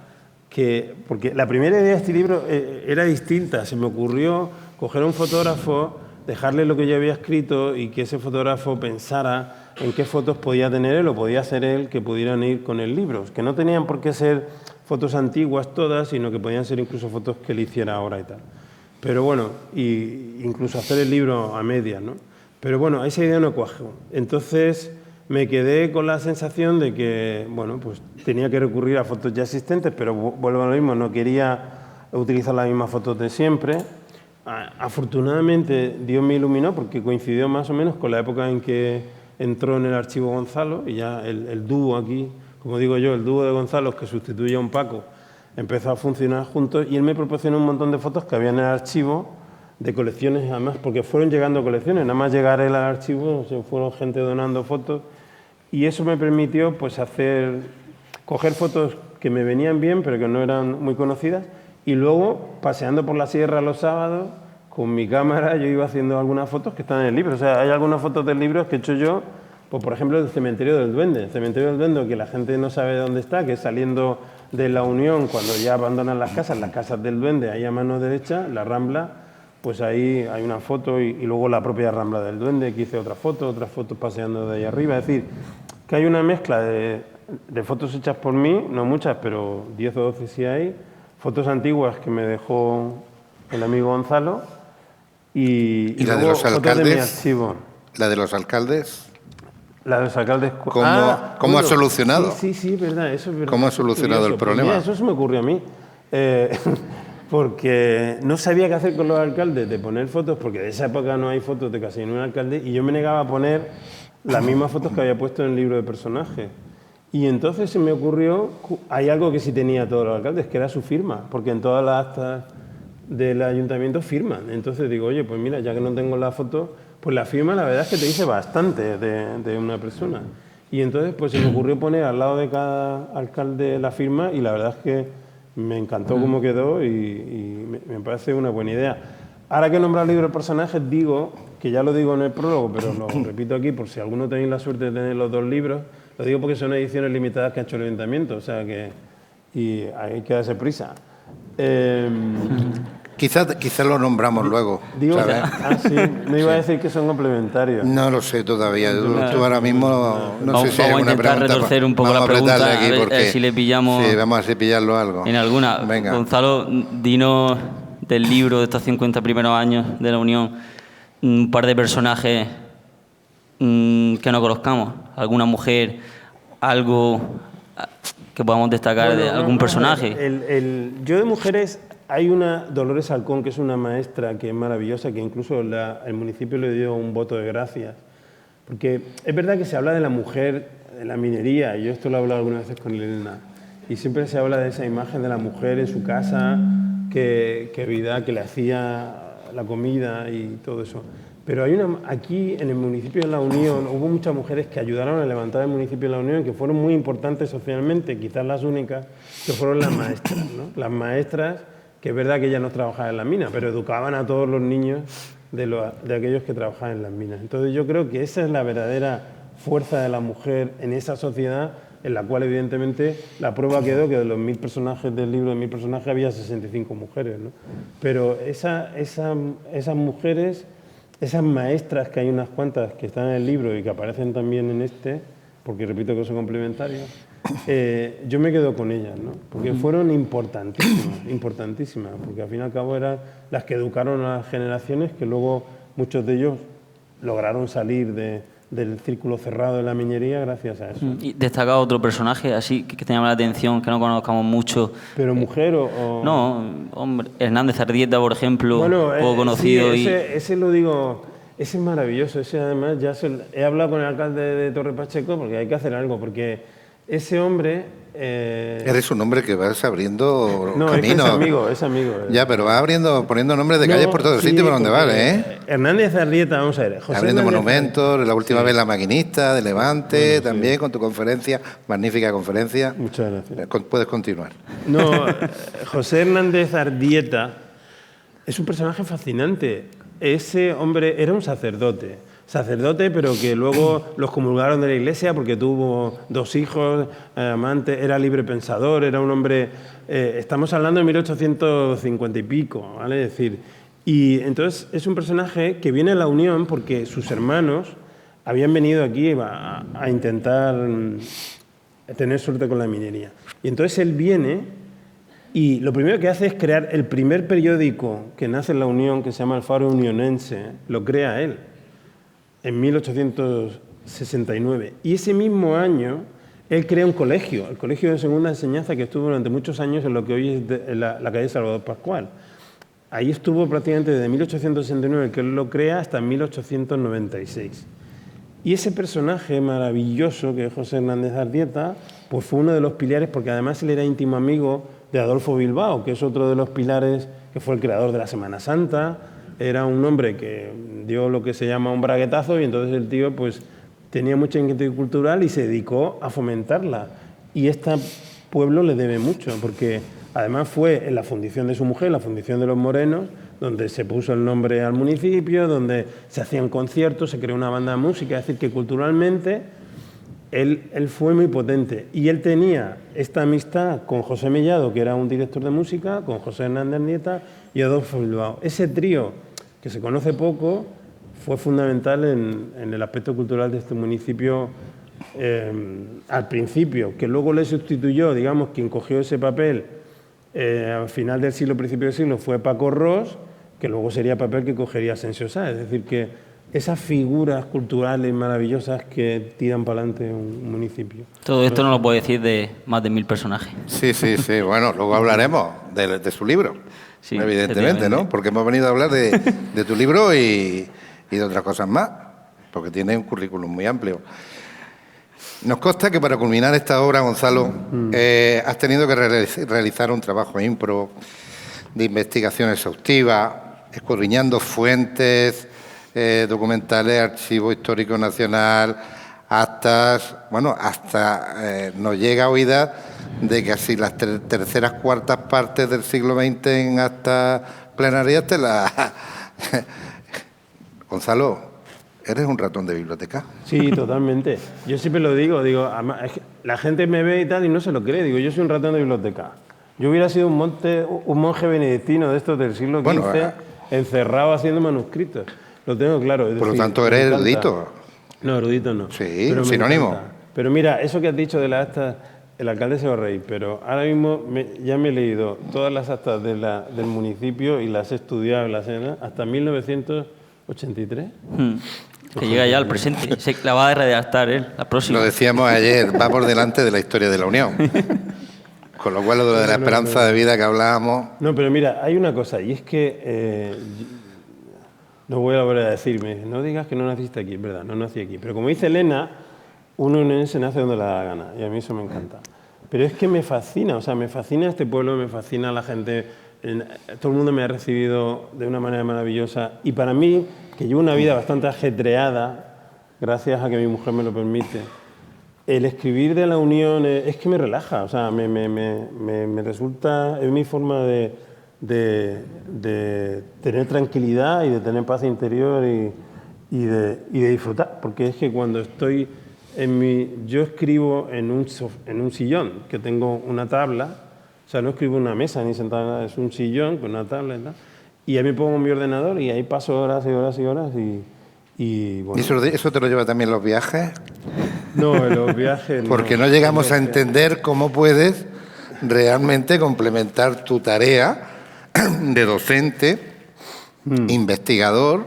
porque la primera idea de este libro era distinta, se me ocurrió coger a un fotógrafo, dejarle lo que yo había escrito y que ese fotógrafo pensara en qué fotos podía tener él o podía hacer él que pudieran ir con el libro, que no tenían por qué ser fotos antiguas todas, sino que podían ser incluso fotos que él hiciera ahora y tal. Pero bueno, y incluso hacer el libro a medias, ¿no? Pero bueno, esa idea no cuajó. Entonces me quedé con la sensación de que, bueno, pues tenía que recurrir a fotos ya existentes, pero vuelvo a lo mismo, no quería utilizar las mismas fotos de siempre. Afortunadamente Dios me iluminó porque coincidió más o menos con la época en que entró en el archivo Gonzalo y ya el dúo aquí, como digo yo, el dúo de Gonzalo que sustituye a un Paco, empezó a funcionar juntos y él me proporcionó un montón de fotos que había en el archivo de colecciones, además, porque fueron llegando colecciones, nada más llegar él al archivo, se fueron gente donando fotos y eso me permitió pues coger fotos que me venían bien pero que no eran muy conocidas. Y luego, paseando por la sierra los sábados, con mi cámara yo iba haciendo algunas fotos que están en el libro. O sea, hay algunas fotos del libro que he hecho yo, pues, por ejemplo, del Cementerio del Duende. El Cementerio del Duende, que la gente no sabe dónde está, que es saliendo de la Unión, cuando ya abandonan las casas del Duende, ahí a mano derecha, la Rambla, pues ahí hay una foto y luego la propia Rambla del Duende, que hice otras fotos paseando de ahí arriba. Es decir, que hay una mezcla de fotos hechas por mí, no muchas, pero 10 o 12 sí hay, fotos antiguas que me dejó el amigo Gonzalo y la luego de los alcaldes, de mi archivo. La de los alcaldes. La de los alcaldes. ¿Cómo ha solucionado? Sí, verdad, eso es verdad. ¿Cómo ha solucionado el problema? Mira, eso se me ocurrió a mí. Porque no sabía qué hacer con los alcaldes, de poner fotos, porque de esa época no hay fotos de casi ningún alcalde, y yo me negaba a poner las mismas fotos que había puesto en el libro de personajes. Y entonces se me ocurrió, hay algo que sí tenía todos los alcaldes, que era su firma, porque en todas las actas del ayuntamiento firman. Entonces digo, oye, pues mira, ya que no tengo la foto, pues la firma la verdad es que te dice bastante de una persona. Y entonces pues se me ocurrió poner al lado de cada alcalde la firma y la verdad es que me encantó cómo quedó y me parece una buena idea. Ahora que he nombrado el libro de personajes, digo, que ya lo digo en el prólogo, pero lo repito aquí por si alguno tenéis la suerte de tener los dos libros. Lo digo porque son ediciones limitadas que ha hecho el ayuntamiento, o sea que y hay que darse prisa. Quizás lo nombramos luego. Digo, sí, me iba a decir que son complementarios. No lo sé todavía. Tú ahora mismo no sé si hay alguna pregunta. Vamos a intentar retorcer un poco la pregunta, aquí a ver si le pillamos. Sí, vamos a ver si pillarlo algo. En alguna. Venga. Gonzalo, dinos del libro de estos 50 primeros años de la Unión un par de personajes que no conozcamos, alguna mujer, algo que podamos destacar de algún personaje. Yo de mujeres hay una Dolores Halcón, que es una maestra que es maravillosa, que incluso el municipio le dio un voto de gracias, porque es verdad que se habla de la mujer en la minería, y yo esto lo he hablado algunas veces con Elena, y siempre se habla de esa imagen de la mujer en su casa, que le hacía la comida y todo eso. Pero aquí en el municipio de La Unión hubo muchas mujeres que ayudaron a levantar el municipio de La Unión, que fueron muy importantes socialmente, quizás las únicas, que fueron las maestras, ¿no? Las maestras, que es verdad que ellas no trabajaban en las minas, pero educaban a todos los niños de aquellos que trabajaban en las minas. Entonces yo creo que esa es la verdadera fuerza de la mujer en esa sociedad, en la cual evidentemente la prueba quedó que de los 1000 personajes del libro de 1000 personajes había 65 mujeres, ¿no? Pero esas mujeres, esas maestras, que hay unas cuantas que están en el libro y que aparecen también en este, porque repito que son complementarias, yo me quedo con ellas, ¿no? Porque fueron importantísimas, porque al fin y al cabo eran las que educaron a las generaciones que luego muchos de ellos lograron salir del círculo cerrado de la minería gracias a eso. ¿Y destaca otro personaje así que te llama la atención, que no conozcamos mucho? ¿Pero mujer o...? No, hombre, Hernández Ardieta, por ejemplo, Bueno, poco conocido. Sí, ese lo digo, ese es maravilloso, ese además he hablado con el alcalde de Torre Pacheco porque hay que hacer algo, porque ese hombre... Eres un hombre que vas abriendo no, caminos. Es amigo. Ya, pero vas poniendo nombres de calles por todo el sitio por donde vale, ¿eh? Hernández Ardieta, vamos a ver. Abriendo monumentos, la última vez La Maquinista, de Levante, también con tu conferencia, magnífica conferencia. Muchas gracias. Puedes continuar. No, José Hernández Ardieta es un personaje fascinante. Ese hombre era un sacerdote, pero que luego los comulgaron de la iglesia porque tuvo 2 hijos, amantes, era libre pensador, era un hombre, estamos hablando de 1850 y pico, ¿vale? Es decir, y entonces es un personaje que viene a la Unión porque sus hermanos habían venido aquí a intentar tener suerte con la minería. Y entonces él viene y lo primero que hace es crear el primer periódico que nace en la Unión, que se llama El Faro Unionense, lo crea él en 1869. Y ese mismo año, él crea un colegio, el Colegio de Segunda Enseñanza, que estuvo durante muchos años en lo que hoy es la calle Salvador Pascual. Ahí estuvo prácticamente desde 1869, que él lo crea, hasta 1896. Y ese personaje maravilloso, que es José Hernández Ardieta, pues fue uno de los pilares, porque además él era íntimo amigo de Adolfo Bilbao, que es otro de los pilares, que fue el creador de la Semana Santa. Era un hombre que dio lo que se llama un braguetazo y entonces el tío pues tenía mucha inquietud cultural y se dedicó a fomentarla. Y este pueblo le debe mucho, porque además fue en la fundición de su mujer, la fundición de los Morenos, donde se puso el nombre al municipio, donde se hacían conciertos, se creó una banda de música. Es decir, que culturalmente él fue muy potente. Y él tenía esta amistad con José Mellado, que era un director de música, con José Hernández Ardieta y Adolfo Bilbao. Ese trío, que se conoce poco, fue fundamental en el aspecto cultural de este municipio al principio, que luego le sustituyó, digamos, quien cogió ese papel al final del siglo, principio del siglo, fue Paco Ros, que luego sería el papel que cogería Asensio Sáez. Es decir, que esas figuras culturales maravillosas que tiran para adelante un municipio. Todo esto no lo puedo decir de más de 1000 personajes. Sí. Bueno, luego hablaremos de su libro, sí, evidentemente, ¿no? Porque hemos venido a hablar de tu libro y de otras cosas más, porque tiene un currículum muy amplio. Nos consta que para culminar esta obra, Gonzalo, has tenido que realizar un trabajo ímpro de investigación exhaustiva, escudriñando fuentes, documentales, archivo histórico nacional, actas, bueno, hasta nos llega a oídas de que así las terceras, cuartas partes del siglo XX en actas plenarias te las... Gonzalo, ¿eres un ratón de biblioteca? Sí, totalmente. Yo siempre lo digo, es que la gente me ve y tal y no se lo cree. Digo, yo soy un ratón de biblioteca. Yo hubiera sido un monje benedictino de estos del siglo XV, encerrado haciendo manuscritos. Lo tengo claro. Por lo tanto, eres erudito. No, erudito no. Sí, un sinónimo. Pero mira, eso que has dicho de las actas, el alcalde se va a reír, pero ahora mismo ya me he leído todas las actas del municipio y las he estudiado hasta 1983. Que llega ya al presente. Se la va a redactar la próxima. Lo decíamos ayer, va por delante de la historia de la Unión. Con lo cual, lo de la esperanza de vida que hablábamos... No, pero mira, hay una cosa, y es que... no voy a volver a decirme, no digas que no naciste aquí, es verdad, no nací aquí. Pero como dice Elena, uno unense nace donde le da la gana, y a mí eso me encanta. Pero es que me fascina, me fascina este pueblo, me fascina la gente, todo el mundo me ha recibido de una manera maravillosa. Y para mí, que llevo una vida bastante ajetreada, gracias a que mi mujer me lo permite, el escribir de la Unión es que me relaja, me resulta, es mi forma de tener tranquilidad y de tener paz interior y de disfrutar, porque es que cuando estoy yo escribo en un sillón, que tengo una tabla, no escribo en una mesa ni sentada, es un sillón con una tabla y tal, y ahí me pongo mi ordenador y ahí paso horas y horas y horas y bueno. ¿Y eso te lo lleva también los viajes? No, los viajes no. Porque no llegamos a entender cómo puedes realmente complementar tu tarea de docente, investigador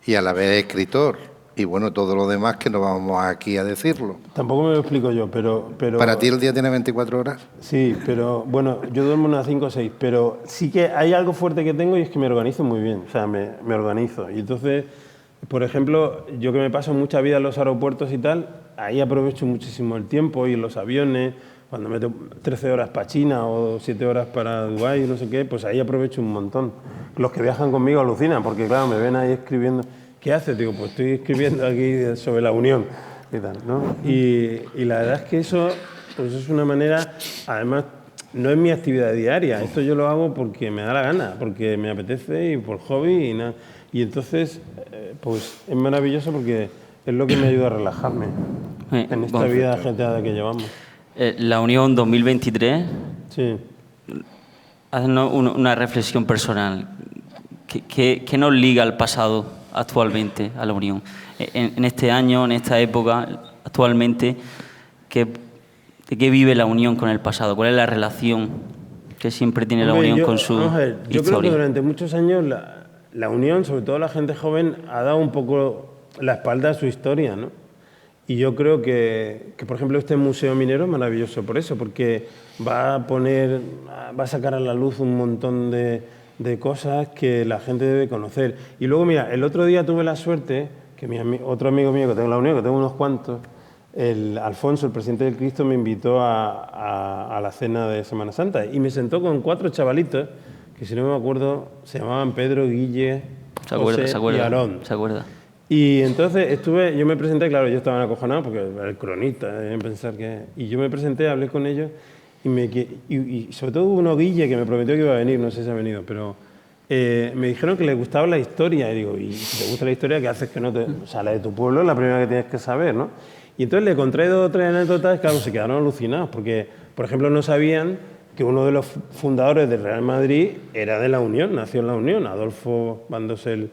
y a la vez escritor. Y bueno, todo lo demás que no vamos aquí a decirlo. Tampoco me lo explico yo, pero... ¿Para ti el día tiene 24 horas? Sí, pero bueno, yo duermo unas 5 o 6, pero sí que hay algo fuerte que tengo y es que me organizo muy bien, o sea, me organizo. Y entonces, por ejemplo, yo que me paso mucha vida en los aeropuertos y tal, ahí aprovecho muchísimo el tiempo y en los aviones, cuando meto 13 horas para China o 7 horas para Dubái, no sé qué, pues ahí aprovecho un montón. Los que viajan conmigo alucinan, porque claro, me ven ahí escribiendo. ¿Qué haces? Digo, pues estoy escribiendo aquí sobre la Unión y tal, ¿no? Y la verdad es que eso, pues es una manera, además, no es mi actividad diaria. Esto yo lo hago porque me da la gana, porque me apetece y por hobby y nada. Y entonces, pues es maravilloso porque es lo que me ayuda a relajarme en esta vida ajetreada que llevamos. La Unión 2023, Sí. haznos una reflexión personal. ¿Qué nos liga al pasado actualmente a la Unión? En este año, en esta época, actualmente, ¿de qué vive la Unión con el pasado? ¿Cuál es la relación que siempre tiene la Unión con su historia? Yo creo que durante muchos años la Unión, sobre todo la gente joven, ha dado un poco la espalda a su historia, ¿no? Y yo creo que, por ejemplo, este Museo Minero es maravilloso por eso, porque va a sacar a la luz un montón de cosas que la gente debe conocer. Y luego, mira, el otro día tuve la suerte que otro amigo mío que tengo en la Unión, que tengo unos cuantos, el Alfonso, el presidente del Cristo, me invitó a la cena de Semana Santa y me sentó con 4 chavalitos que, si no me acuerdo, se llamaban Pedro, Guille, José y Aarón. ¿Se acuerda? Y entonces yo me presenté, claro, ellos estaban acojonados porque el cronista, pensar que... Y yo me presenté, hablé con ellos y sobre todo hubo uno, Guille, que me prometió que iba a venir, no sé si ha venido, pero me dijeron que les gustaba la historia. Y digo, y si te gusta la historia, ¿qué haces que no te...? O sea, la de tu pueblo es la primera que tienes que saber, ¿no? Y entonces le conté 2 o 3 anécdotas, claro, se quedaron alucinados, porque, por ejemplo, no sabían que uno de los fundadores del Real Madrid era de la Unión, nació en la Unión, Adolfo Bandosel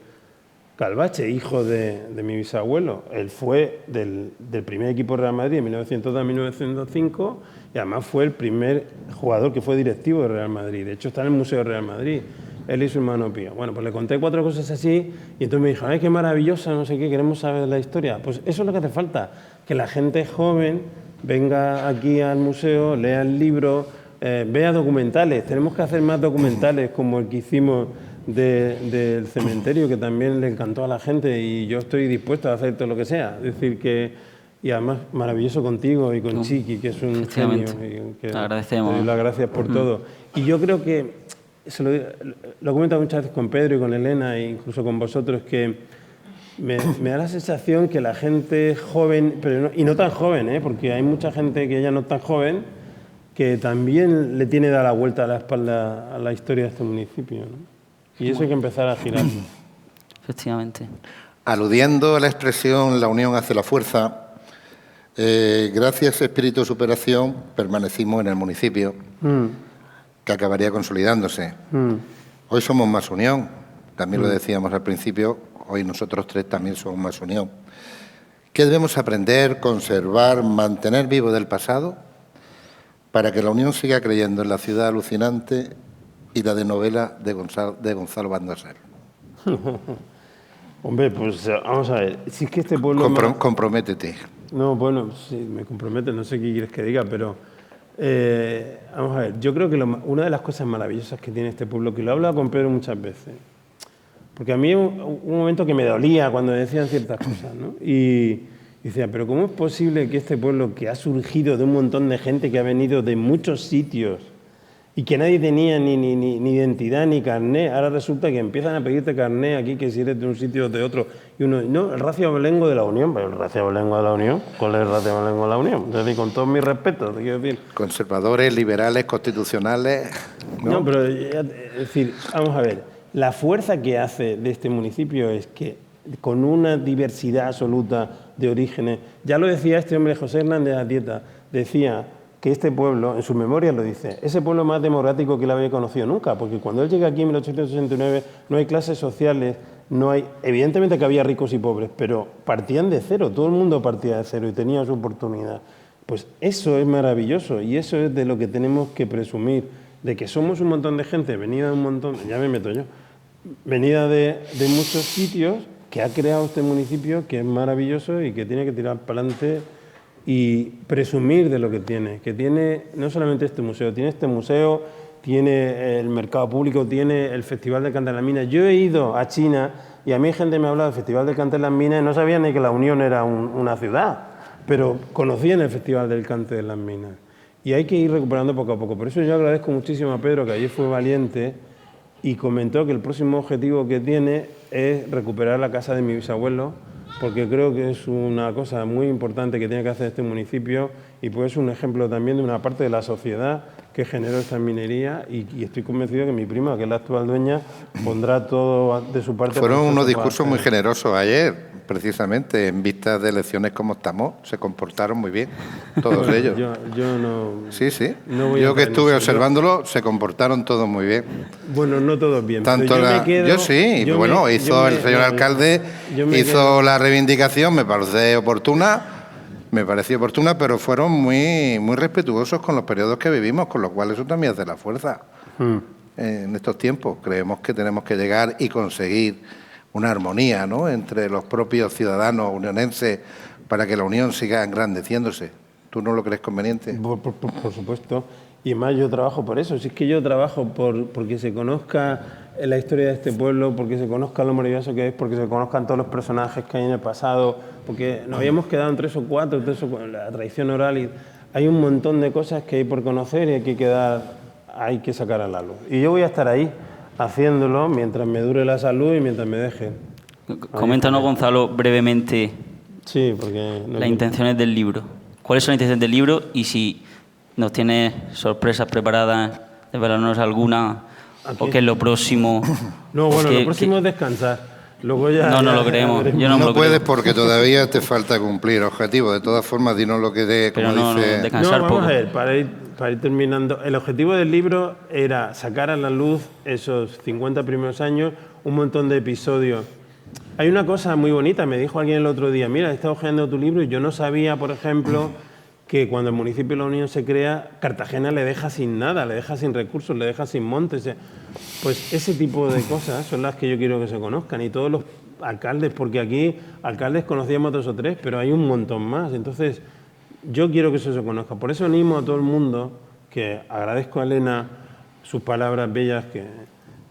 Calvache, hijo de mi bisabuelo. Él fue del primer equipo Real Madrid en 1902 a 1905 y además fue el primer jugador que fue directivo de Real Madrid. De hecho, está en el Museo de Real Madrid, él y su hermano Pío. Bueno, pues le conté 4 cosas así y entonces me dijo, ¡ay, qué maravillosa, no sé qué, queremos saber la historia! Pues eso es lo que hace falta, que la gente joven venga aquí al museo, lea el libro, vea documentales. Tenemos que hacer más documentales como el que hicimos del cementerio, que también le encantó a la gente y yo estoy dispuesto a hacer todo lo que sea. Es decir, que... Y además, maravilloso contigo y con Chiqui, que es un genio. Y que agradecemos. Te doy las gracias por todo. Y yo creo que, lo he comentado muchas veces con Pedro y con Elena e incluso con vosotros, que me da la sensación que la gente joven, y no tan joven, porque hay mucha gente que ya no es tan joven, que también le tiene dada la vuelta a la espalda a la historia de este municipio, ¿no? Y eso hay que empezar a girar. Efectivamente. Aludiendo a la expresión la unión hace la fuerza, gracias a ese espíritu de superación permanecimos en el municipio, que acabaría consolidándose. Hoy somos más unión, también lo decíamos al principio, hoy nosotros 3 también somos más unión. ¿Qué debemos aprender, conservar, mantener vivo del pasado para que la unión siga creyendo en la ciudad alucinante y la de novela de Gonzalo Bandosel? Hombre, pues vamos a ver, si es que este pueblo... Comprométete. No, bueno, sí, me compromete, no sé qué quieres que diga, pero vamos a ver, yo creo que una de las cosas maravillosas que tiene este pueblo, que lo he hablado con Pedro muchas veces, porque a mí un momento que me dolía cuando me decían ciertas cosas, ¿no? Y decía, pero ¿cómo es posible que este pueblo, que ha surgido de un montón de gente que ha venido de muchos sitios y que nadie tenía ni identidad ni carné, ahora resulta que empiezan a pedirte carné aquí, que si eres de un sitio o de otro, y uno, no, el racio abolengo de la Unión? Pero el racio abolengo de la Unión, ¿cuál es el racio abolengo de la Unión? Es decir, con todo mi respeto, te quiero decir. Conservadores, liberales, constitucionales... No, pero es decir, vamos a ver, la fuerza que hace de este municipio es que con una diversidad absoluta de orígenes, ya lo decía este hombre, José Hernández Artieta, decía que este pueblo, en sus memorias lo dice, es el pueblo más democrático que él había conocido nunca, porque cuando él llega aquí en 1869 no hay clases sociales, no hay... Evidentemente que había ricos y pobres, pero partían de cero, todo el mundo partía de cero y tenía su oportunidad. Pues eso es maravilloso y eso es de lo que tenemos que presumir, de que somos un montón de gente, venida de un montón, ya me meto yo, venida de muchos sitios, que ha creado este municipio, que es maravilloso y que tiene que tirar para adelante y presumir de lo que tiene no solamente este museo, tiene el mercado público, tiene el Festival del Cante en las Minas. Yo he ido a China y a mí gente me ha hablado del Festival del Cante en las Minas y no sabía ni que La Unión era una ciudad, pero conocían el Festival del Cante en las Minas. Y hay que ir recuperando poco a poco. Por eso yo agradezco muchísimo a Pedro, que ayer fue valiente y comentó que el próximo objetivo que tiene es recuperar la casa de mi bisabuelo, porque creo que es una cosa muy importante que tiene que hacer este municipio y pues es un ejemplo también de una parte de la sociedad que generó esta minería y estoy convencido que mi prima, que es la actual dueña, pondrá todo de su parte. Fueron unos discursos muy generosos ayer, precisamente, en vistas de elecciones como estamos, se comportaron muy bien, todos ellos. Yo no... Sí, sí. No yo que estuve observándolo, se comportaron todos muy bien. Bueno, no todos bien. Tanto yo sí, bueno, el señor alcalde hizo la reivindicación, me pareció oportuna, pero fueron muy respetuosos con los periodos que vivimos, con lo cual eso también hace la fuerza. En estos tiempos creemos que tenemos que llegar y conseguir una armonía, ¿no?, entre los propios ciudadanos unionenses para que la Unión siga engrandeciéndose. ¿Tú no lo crees conveniente? Por supuesto. Y más yo trabajo por eso. Si es que yo trabajo porque se conozca la historia de este pueblo, porque se conozca lo maravilloso que es, porque se conozcan todos los personajes que hay en el pasado, porque nos habíamos quedado en tres o cuatro, la tradición oral, y hay un montón de cosas que hay por conocer y hay que sacar a la luz. Y yo voy a estar ahí haciéndolo mientras me dure la salud y mientras me dejen. Coméntanos, Gonzalo, brevemente las intenciones del libro. ¿Cuáles son las intenciones del libro? Y si nos tienes sorpresas preparadas, desvelarnos alguna, o qué es lo próximo. No, bueno, lo próximo es descansar. Luego ya, no lo creemos. Yo no puedes porque todavía te falta cumplir objetivos. De todas formas, dinos lo que dice. Descansar poco. Vamos a ver, para ir terminando. El objetivo del libro era sacar a la luz esos 50 primeros años, un montón de episodios. Hay una cosa muy bonita, me dijo alguien el otro día, mira, he estado hojeando tu libro y yo no sabía, por ejemplo, que cuando el municipio de La Unión se crea, Cartagena le deja sin nada, le deja sin recursos, le deja sin montes. Pues ese tipo de cosas son las que yo quiero que se conozcan y todos los alcaldes, porque aquí alcaldes conocíamos 2 o 3, pero hay un montón más. Entonces, yo quiero que eso se conozca. Por eso animo a todo el mundo, que agradezco a Elena sus palabras bellas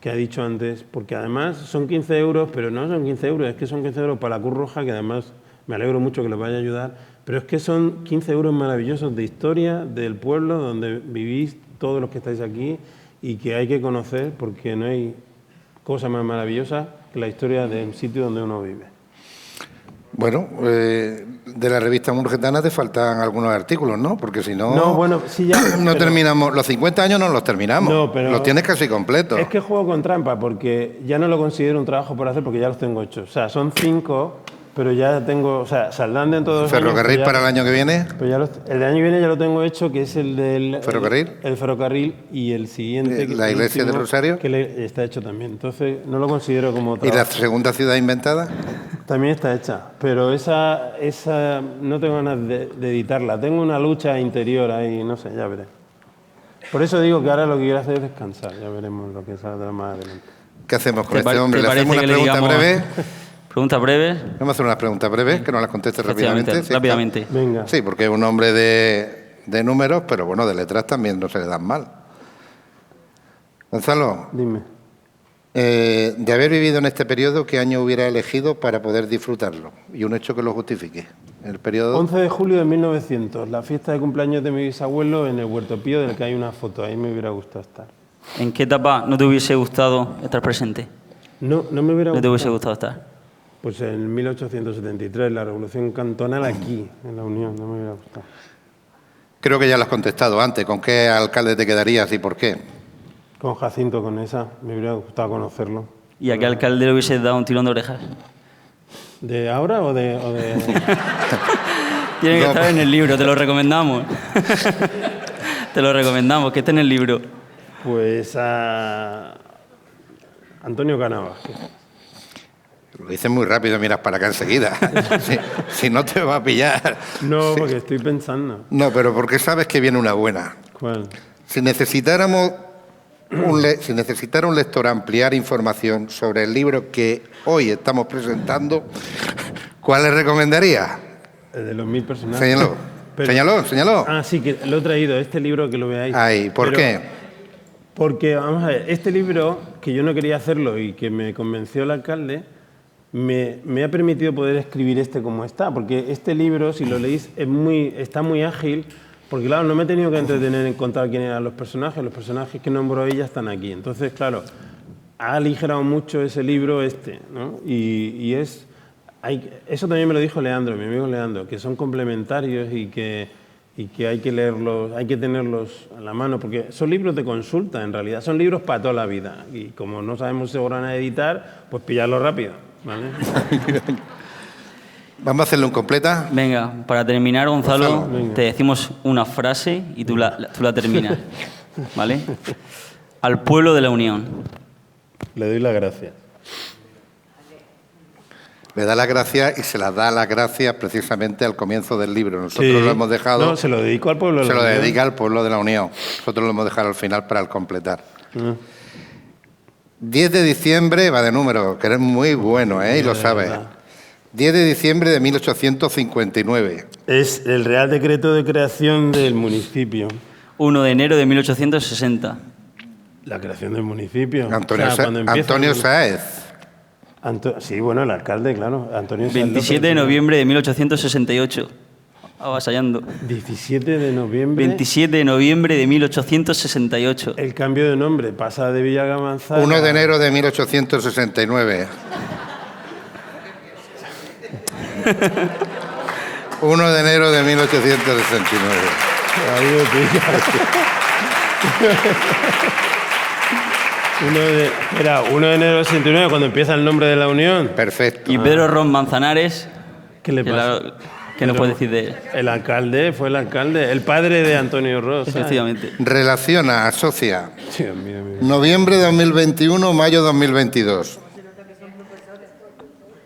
que ha dicho antes, porque además son 15 euros, pero no son 15 euros, es que son 15 euros para la Cruz Roja, que además me alegro mucho que les vaya a ayudar, pero es que son 15 euros maravillosos de historia del pueblo donde vivís todos los que estáis aquí y que hay que conocer porque no hay cosa más maravillosa que la historia del sitio donde uno vive. Bueno, de la revista Murgetana te faltan algunos artículos, ¿no? Porque si no, terminamos. Los 50 años no los terminamos. No, pero los tienes casi completos. Es que juego con trampa porque ya no lo considero un trabajo por hacer porque ya los tengo hechos. O sea, son 5, pero ya tengo... O sea, saldrán dentro de 2 años... ¿Ferrocarril para el año que viene? Pero el de año que viene ya lo tengo hecho, que es el del... ¿Ferrocarril? El ferrocarril y el siguiente... ¿La iglesia de Rosario? Que está hecho también. Entonces, no lo considero como trabajo. ¿Y la segunda ciudad inventada? También está hecha, pero esa no tengo ganas de editarla. Tengo una lucha interior ahí, no sé, ya veré. Por eso digo que ahora lo que quiero hacer es descansar. Ya veremos lo que saldrá más adelante. ¿Qué hacemos con este hombre? ¿Le hacemos una pregunta breve? ¿Pregunta breve? Vamos a hacer unas preguntas breves, que nos las conteste rápidamente. Rápidamente. Venga. Sí, porque es un hombre de números, pero bueno, de letras también no se le dan mal. Gonzalo. Dime. De haber vivido en este periodo, ¿qué año hubiera elegido para poder disfrutarlo? Y un hecho que lo justifique. El periodo... 11 de julio de 1900, la fiesta de cumpleaños de mi bisabuelo en el Huerto Pío, del que hay una foto. Ahí me hubiera gustado estar. ¿En qué etapa no te hubiese gustado estar presente? No me hubiera gustado. ¿No te hubiese gustado estar? Pues en 1873, la Revolución Cantonal aquí, en la Unión, no me hubiera gustado. Creo que ya lo has contestado antes. ¿Con qué alcalde te quedarías y por qué? Con Jacinto Conesa, me hubiera gustado conocerlo. ¿Y a qué alcalde le hubiese dado un tirón de orejas? ¿De ahora o de...? Tiene que estar en el libro, te lo recomendamos. Te lo recomendamos, que esté en el libro. Pues a Antonio Canavas. Lo dices muy rápido, miras para acá enseguida. si no te va a pillar. No, Sí. porque estoy pensando. No, pero porque sabes que viene una buena. ¿Cuál? Si necesitara un lector ampliar información sobre el libro que hoy estamos presentando, ¿cuál le recomendaría? El de los 1000 personajes. Señaló. Pero- Señaló. Ah, sí, que lo he traído, este libro que lo veáis. Ahí, ¿por Pero- qué? Porque, vamos a ver, este libro, que yo no quería hacerlo y que me convenció el alcalde, me ha permitido poder escribir este como está, porque este libro, si lo leéis, está muy ágil, porque claro, no me he tenido que entretener en contar quién eran los personajes que nombro ella están aquí. Entonces, claro, ha aligerado mucho ese libro ¿no? Y eso también me lo dijo Leandro, mi amigo Leandro, que son complementarios y que hay que leerlos, hay que tenerlos a la mano, porque son libros de consulta en realidad, son libros para toda la vida. Y como no sabemos si se van a editar, pues pillarlo rápido, ¿vale? Vamos a hacerlo en completa. Venga, para terminar, Gonzalo, Venga. te decimos una frase y tú la terminas, ¿vale? Al pueblo de la Unión. Le doy las gracias. Le da las gracias y se las da las gracias precisamente al comienzo del libro. Nosotros Sí. lo hemos dejado... No, se lo dedico al pueblo de Se la lo Unión. dedica al pueblo de la Unión. Nosotros lo hemos dejado al final para el completar. 10 de diciembre, va de número, que eres muy bueno, y lo de sabes. verdad. 10 de diciembre de 1859. Es el Real Decreto de creación del municipio. 1 de enero de 1860. La creación del municipio. Antonio, O sea, cuando empieza Antonio el- Sáez. Sí, bueno, el alcalde, claro. Antonio Sáez 27 de López. noviembre de 1868. Avasallando. 17 de noviembre. 27 de noviembre de 1868. El cambio de nombre pasa de Villa Gamanzal 1 de a- enero de 1869. 1 de enero de 1869. Ahí lo pillas. Era 1 de enero del 69, cuando empieza el nombre de la Unión. Perfecto. Y Pedro Ron Manzanares, ¿Qué le pasa? ¿qué nos puede decir de él? El alcalde, fue el alcalde, el padre de Antonio Ross. ¿sabes? Efectivamente. Relaciona, asocia. Dios mío, mío. Noviembre de 2021, mayo 2022.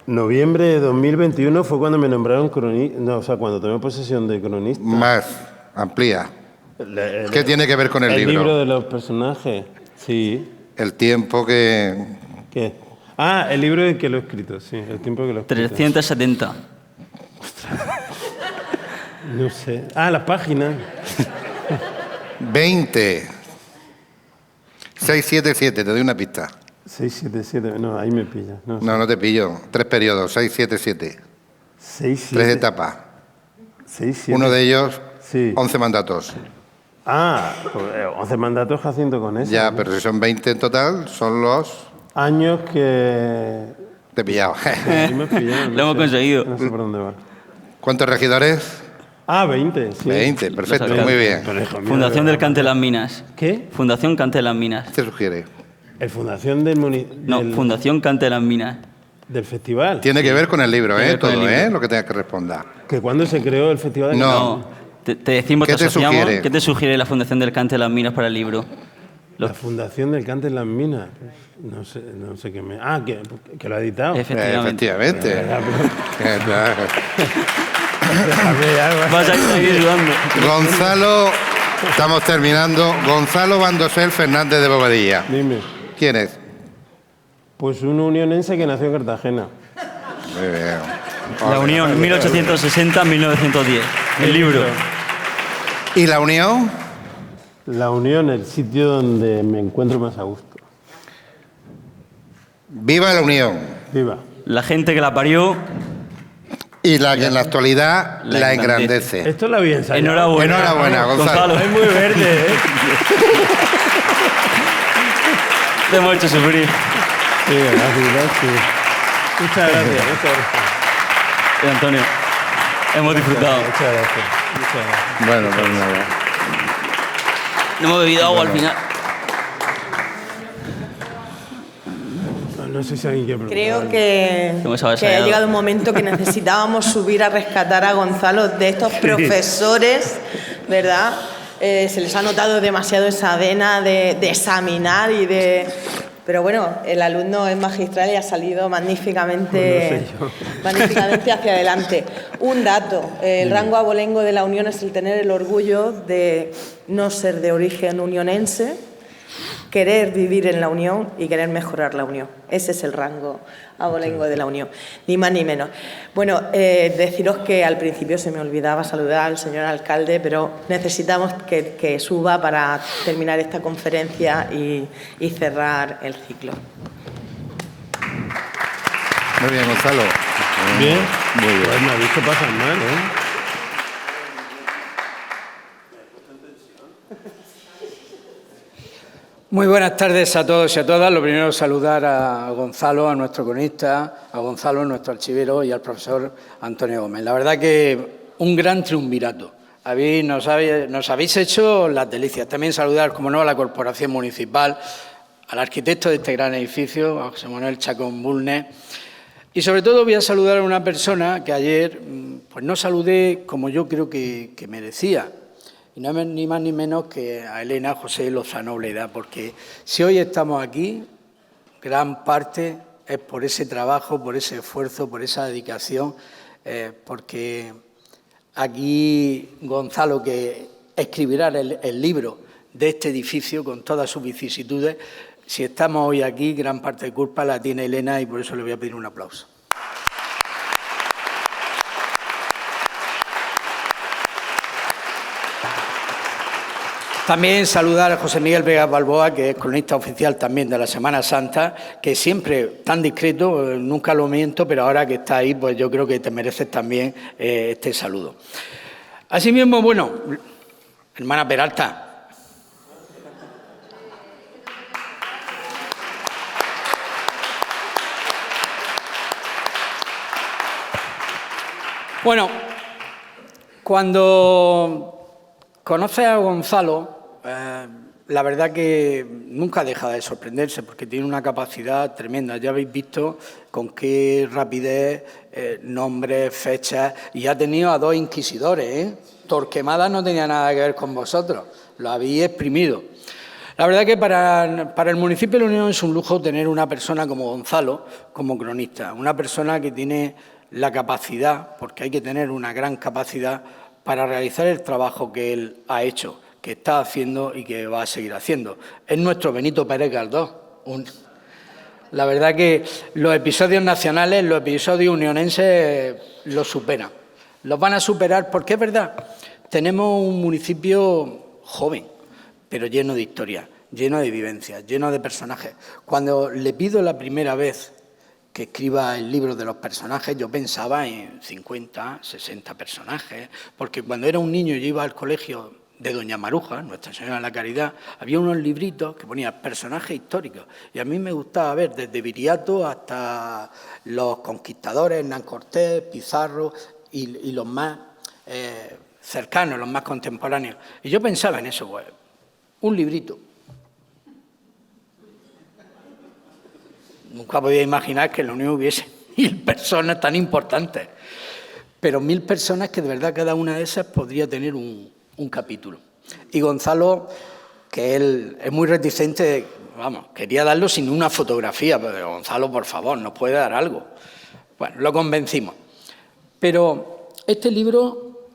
Noviembre de 2021 fue cuando me nombraron cronista. No, o sea, cuando tomé posesión de cronista. Más, amplía. ¿Qué tiene que ver con el El libro? libro de los personajes. Sí. El tiempo que... ¿Qué? Ah, el libro de que lo he escrito, sí. El tiempo que lo he escrito. 370. No sé. Ah, las páginas. 20. 677, te doy una pista. 677. No, ahí me pilla. No, No, no te pillo. 3 periodos, 677. 6, 3 etapas. 6, 7. Uno de ellos, Sí. 11 mandatos. Ah, pues, 11 mandatos Jacinto con eso. Ya, ¿no? pero si son 20 en total, son los... Años que... Te he pillado. Ahí me pillaron, Lo hemos sé. conseguido. No sé por dónde va. ¿Cuántos regidores? Ah, 20, sí. 20, perfecto, alcaldes. muy bien. Pero, hijo mío, Fundación de del verdad. Cante de las Minas. ¿Qué? Fundación Cante de las Minas. ¿Qué te sugiere? El fundación del, No, Fundación Cante de las Minas. del festival. Tiene que ver con el libro, Tiene que ver con todo, el libro. Lo que tengas que responder. ¿Que cuándo se creó el festival? de No. No. Te decimos, ¿Qué te te asociamos. sugiere? ¿Qué te sugiere la Fundación del Cante de las Minas para el libro? La fundación del Cante en las Minas. No sé qué me... Ah, que lo ha editado. Efectivamente. Efectivamente. Vas a seguir sudando. Gonzalo, estamos terminando. Gonzalo Bandosel Fernández de Bobadilla. Dime. ¿Quién es? Pues un unionense que nació en Cartagena. Muy bien. La Unión, 1860-1910. El libro. ¿Y la Unión? La Unión, el sitio donde me encuentro más a gusto. Viva la Unión. Viva. La gente que la parió, Y la que en la actualidad la engrandece. Esto lo había ensayado. enhorabuena. Enhorabuena, Gonzalo. Es muy verde, ¿eh? Te hemos hecho sufrir. Sí, gracias. Muchas gracias. Antonio, hemos disfrutado. Muchas gracias. Bueno, pues nada. No hemos bebido agua al final. No sé si alguien quiere preguntar. Creo que Hemos haber ha ensayado. llegado un momento que necesitábamos subir a rescatar a Gonzalo de estos profesores, ¿verdad? Se les ha notado demasiado esa vena de examinar y de Pero bueno, el alumno es magistral y ha salido magníficamente, magníficamente hacia adelante. Un dato, el rango abolengo de la Unión es el tener el orgullo de no ser de origen unionense, querer vivir en la Unión y querer mejorar la Unión. Ese es el rango abolengo de la Unión, ni más ni menos. Bueno, deciros que al principio se me olvidaba saludar al señor alcalde, pero necesitamos que suba para terminar esta conferencia y cerrar el ciclo. Muy bien, Gonzalo. Bien. Muy bien. Pues me ha visto pasar mal, ¿eh? Muy buenas tardes a todos y a todas. Lo primero, saludar a Gonzalo, a nuestro cronista, a Gonzalo, nuestro archivero, y al profesor Antonio Gómez. La verdad que un gran triunvirato. Nos habéis hecho las delicias. También saludar, como no, a la Corporación Municipal, al arquitecto de este gran edificio, a José Manuel Chacón Bulnes. Y sobre todo voy a saludar a una persona que ayer pues no saludé como yo creo que merecía. Y no es ni más ni menos que a Elena José Lozano Obleda, porque si hoy estamos aquí, gran parte es por ese trabajo, por ese esfuerzo, por esa dedicación, porque aquí Gonzalo, que escribirá el libro de este edificio con todas sus vicisitudes, si estamos hoy aquí, gran parte de culpa la tiene Elena y por eso le voy a pedir un aplauso. También saludar a José Miguel Vegas Balboa, que es cronista oficial también de la Semana Santa, que siempre tan discreto, nunca lo miento, pero ahora que está ahí, pues yo creo que te mereces también este saludo. Asimismo, bueno, hermana Peralta. Bueno, cuando conoces a Gonzalo, la verdad que nunca deja de sorprenderse porque tiene una capacidad tremenda. Ya habéis visto con qué rapidez, nombres, fechas, y ha tenido a dos inquisidores, ¿eh? Torquemada no tenía nada que ver con vosotros, lo habéis exprimido. La verdad que para el municipio de La Unión es un lujo tener una persona como Gonzalo como cronista, una persona que tiene la capacidad, porque hay que tener una gran capacidad para realizar el trabajo que él ha hecho, que está haciendo y que va a seguir haciendo. Es nuestro Benito Pérez Galdós. La verdad que los episodios nacionales, los episodios unionenses los superan. Los van a superar porque es verdad, tenemos un municipio joven, pero lleno de historia, lleno de vivencias, lleno de personajes. Cuando le pido la primera vez que escriba el libro de los personajes, yo pensaba en 50, 60 personajes, porque cuando era un niño yo iba al colegio de Doña Maruja, Nuestra Señora de la Caridad, había unos libritos que ponían personajes históricos, y a mí me gustaba ver desde Viriato hasta los conquistadores, Hernán Cortés, Pizarro y los más cercanos, los más contemporáneos. Y yo pensaba en eso, pues, un librito. Nunca podía imaginar que en la Unión hubiese 1000 personas tan importantes, pero 1000 personas que de verdad cada una de esas podría tener un capítulo. Y Gonzalo, que él es muy reticente, vamos, quería darlo sin una fotografía, pero Gonzalo, por favor, nos puede dar algo. Bueno, lo convencimos. Pero este libro,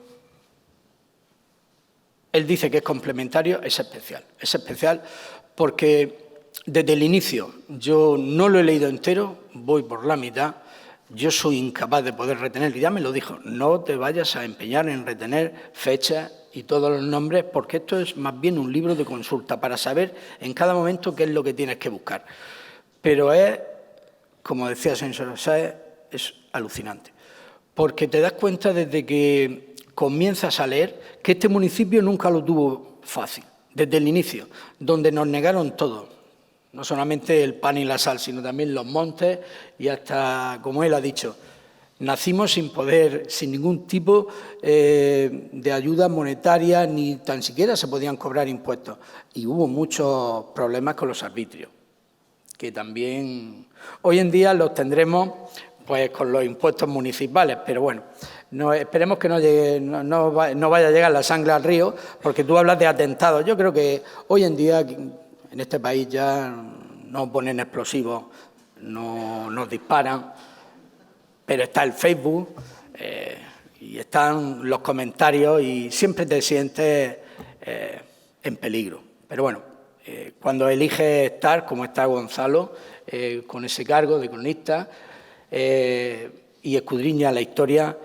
él dice que es complementario, es especial porque desde el inicio yo no lo he leído entero, voy por la mitad. Yo soy incapaz de poder retener, y ya me lo dijo, no te vayas a empeñar en retener fechas y todos los nombres, porque esto es más bien un libro de consulta para saber en cada momento qué es lo que tienes que buscar. Pero es, como decía el señor Sáez, es alucinante, porque te das cuenta desde que comienzas a leer que este municipio nunca lo tuvo fácil, desde el inicio, donde nos negaron todo. No solamente el pan y la sal, sino también los montes y hasta, como él ha dicho, nacimos sin poder, sin ningún tipo de ayuda monetaria, ni tan siquiera se podían cobrar impuestos. Y hubo muchos problemas con los arbitrios, que también hoy en día los tendremos pues con los impuestos municipales, pero bueno, esperemos que no vaya a llegar la sangre al río, porque tú hablas de atentados. Yo creo que hoy en día en este país ya no ponen explosivos, no nos disparan, pero está el Facebook y están los comentarios y siempre te sientes en peligro. Pero bueno, cuando eliges estar, como está Gonzalo, con ese cargo de cronista y escudriña la historia,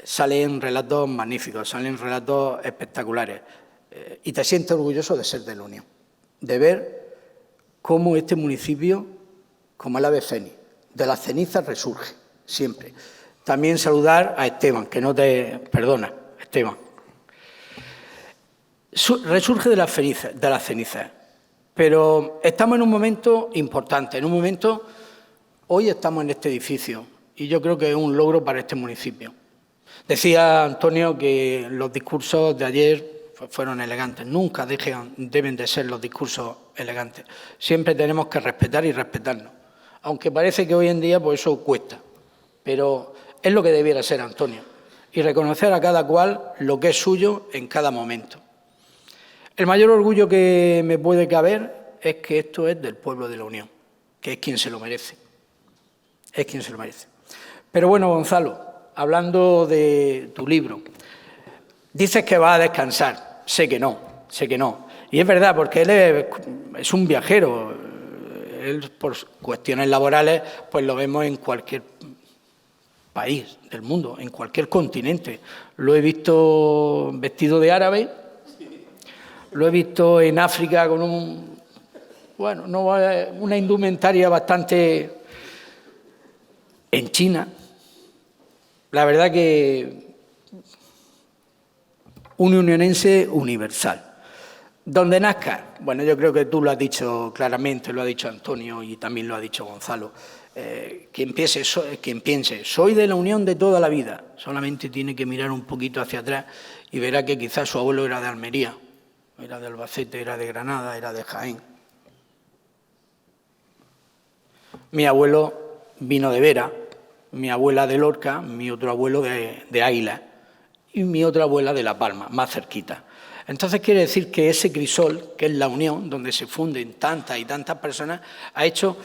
salen relatos magníficos, salen relatos espectaculares y te sientes orgulloso de ser de la Unión, de ver cómo este municipio, como el ave fénix, de las cenizas resurge, siempre. También saludar a Esteban, que no te perdona, Esteban. Resurge de las cenizas, pero estamos en un momento importante, en un momento, hoy estamos en este edificio y yo creo que es un logro para este municipio. Decía Antonio que los discursos de ayer fueron elegantes. Nunca deben de ser los discursos elegantes. Siempre tenemos que respetar y respetarnos. Aunque parece que hoy en día pues eso cuesta. Pero es lo que debiera ser, Antonio. Y reconocer a cada cual lo que es suyo en cada momento. El mayor orgullo que me puede caber es que esto es del pueblo de la Unión, que es quien se lo merece. Es quien se lo merece. Pero bueno, Gonzalo, hablando de tu libro, dices que vas a descansar. Sé que no. Y es verdad, porque él es un viajero. Él, por cuestiones laborales, pues lo vemos en cualquier país del mundo, en cualquier continente. Lo he visto vestido de árabe, lo he visto en África con una indumentaria bastante... en China. La verdad que un unionense universal. Donde nazca, bueno, yo creo que tú lo has dicho claramente, lo ha dicho Antonio y también lo ha dicho Gonzalo. Quien piense, soy de la Unión de toda la vida, solamente tiene que mirar un poquito hacia atrás y verá que quizás su abuelo era de Almería, era de Albacete, era de Granada, era de Jaén. Mi abuelo vino de Vera, mi abuela de Lorca, mi otro abuelo de Águila y mi otra abuela de La Palma, más cerquita. Entonces quiere decir que ese crisol, que es la Unión, donde se funden tantas y tantas personas, ha hecho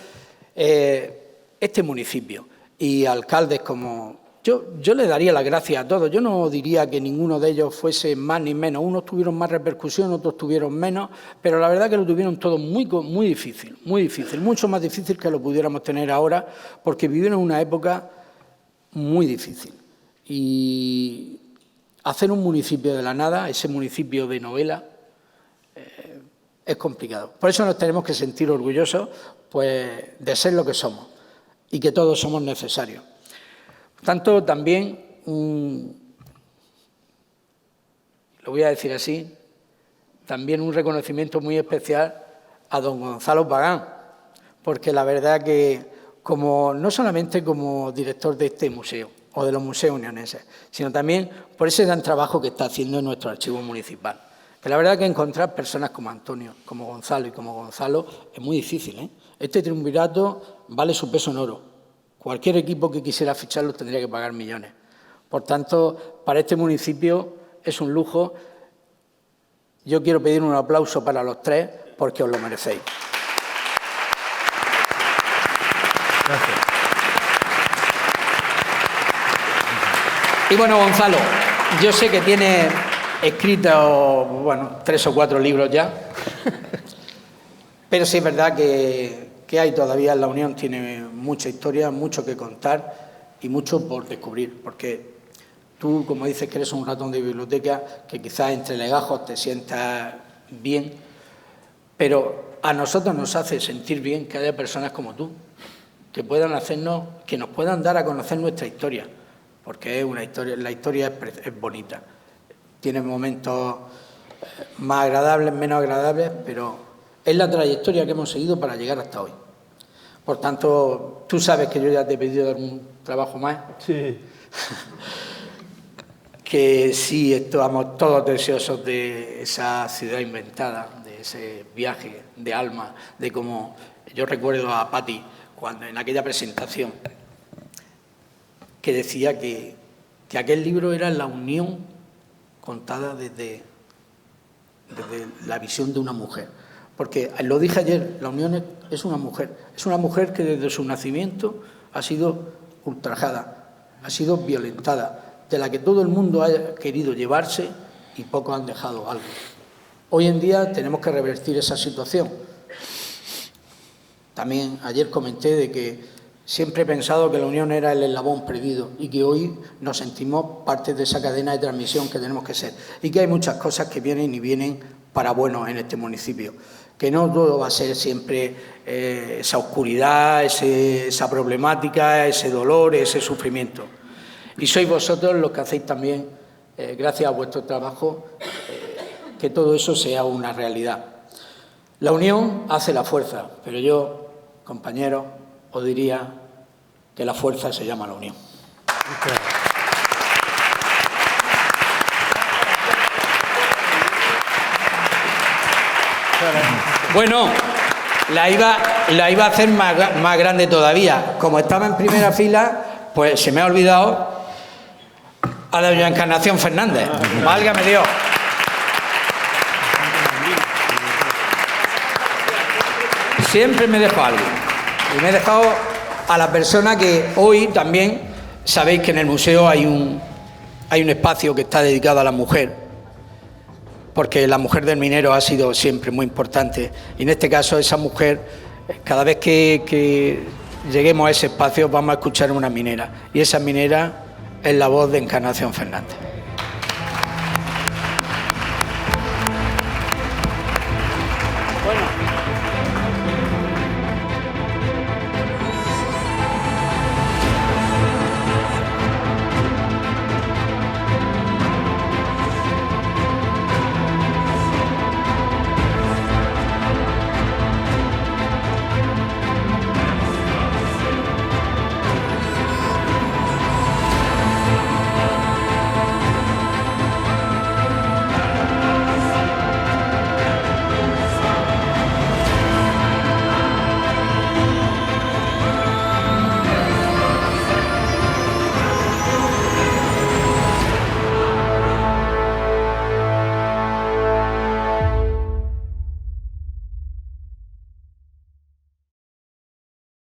este municipio. Y alcaldes como... Yo le daría las gracias a todos. Yo no diría que ninguno de ellos fuese más ni menos. Unos tuvieron más repercusión, otros tuvieron menos, pero la verdad que lo tuvieron todo muy difícil, mucho más difícil que lo pudiéramos tener ahora, porque vivieron una época muy difícil. Y hacer un municipio de la nada, ese municipio de novela, es complicado. Por eso nos tenemos que sentir orgullosos pues, de ser lo que somos y que todos somos necesarios. Por tanto, también, lo voy a decir así, también un reconocimiento muy especial a don Gonzalo Pagán, porque la verdad que no solamente como director de este museo o de los museos unioneses, sino también por ese gran trabajo que está haciendo en nuestro archivo municipal. Que la verdad que encontrar personas como Antonio, como Gonzalo y como Gonzalo es muy difícil, ¿eh? Este triunvirato vale su peso en oro. Cualquier equipo que quisiera ficharlo tendría que pagar millones. Por tanto, para este municipio es un lujo. Yo quiero pedir un aplauso para los tres porque os lo merecéis. Gracias. Y bueno, Gonzalo, yo sé que tienes escrito, 3 o 4 libros ya, pero sí es verdad que hay todavía en la Unión, tiene mucha historia, mucho que contar y mucho por descubrir, porque tú, como dices que eres un ratón de biblioteca, que quizás entre legajos te sientas bien, pero a nosotros nos hace sentir bien que haya personas como tú, que nos puedan dar a conocer nuestra historia, porque es una historia, la historia es bonita. Tiene momentos más agradables, menos agradables, pero es la trayectoria que hemos seguido para llegar hasta hoy. Por tanto, tú sabes que yo ya te he pedido un trabajo más. Sí. Que sí, estamos todos deseosos de esa ciudad inventada, de ese viaje de alma, de cómo yo recuerdo a Pati cuando en aquella presentación que decía que aquel libro era la unión contada desde la visión de una mujer. Porque, lo dije ayer, la Unión es una mujer que desde su nacimiento ha sido ultrajada, ha sido violentada, de la que todo el mundo ha querido llevarse y pocos han dejado algo. Hoy en día tenemos que revertir esa situación. También ayer comenté de que siempre he pensado que la Unión era el eslabón perdido y que hoy nos sentimos parte de esa cadena de transmisión que tenemos que ser. Y que hay muchas cosas que vienen y vienen para bueno en este municipio. Que no todo va a ser siempre esa oscuridad, esa problemática, ese dolor, ese sufrimiento. Y sois vosotros los que hacéis también, gracias a vuestro trabajo, que todo eso sea una realidad. La unión hace la fuerza, pero yo, compañeros, os diría que la fuerza se llama la unión. Bueno, la iba a hacer más grande todavía. Como estaba en primera fila, pues se me ha olvidado a la doña Encarnación Fernández. Válgame Dios. Siempre me dejo algo. Y me he dejado a la persona que hoy también sabéis que en el museo hay un espacio que está dedicado a la mujer, porque la mujer del minero ha sido siempre muy importante. Y en este caso esa mujer, cada vez que lleguemos a ese espacio vamos a escuchar una minera. Y esa minera es la voz de Encarnación Fernández.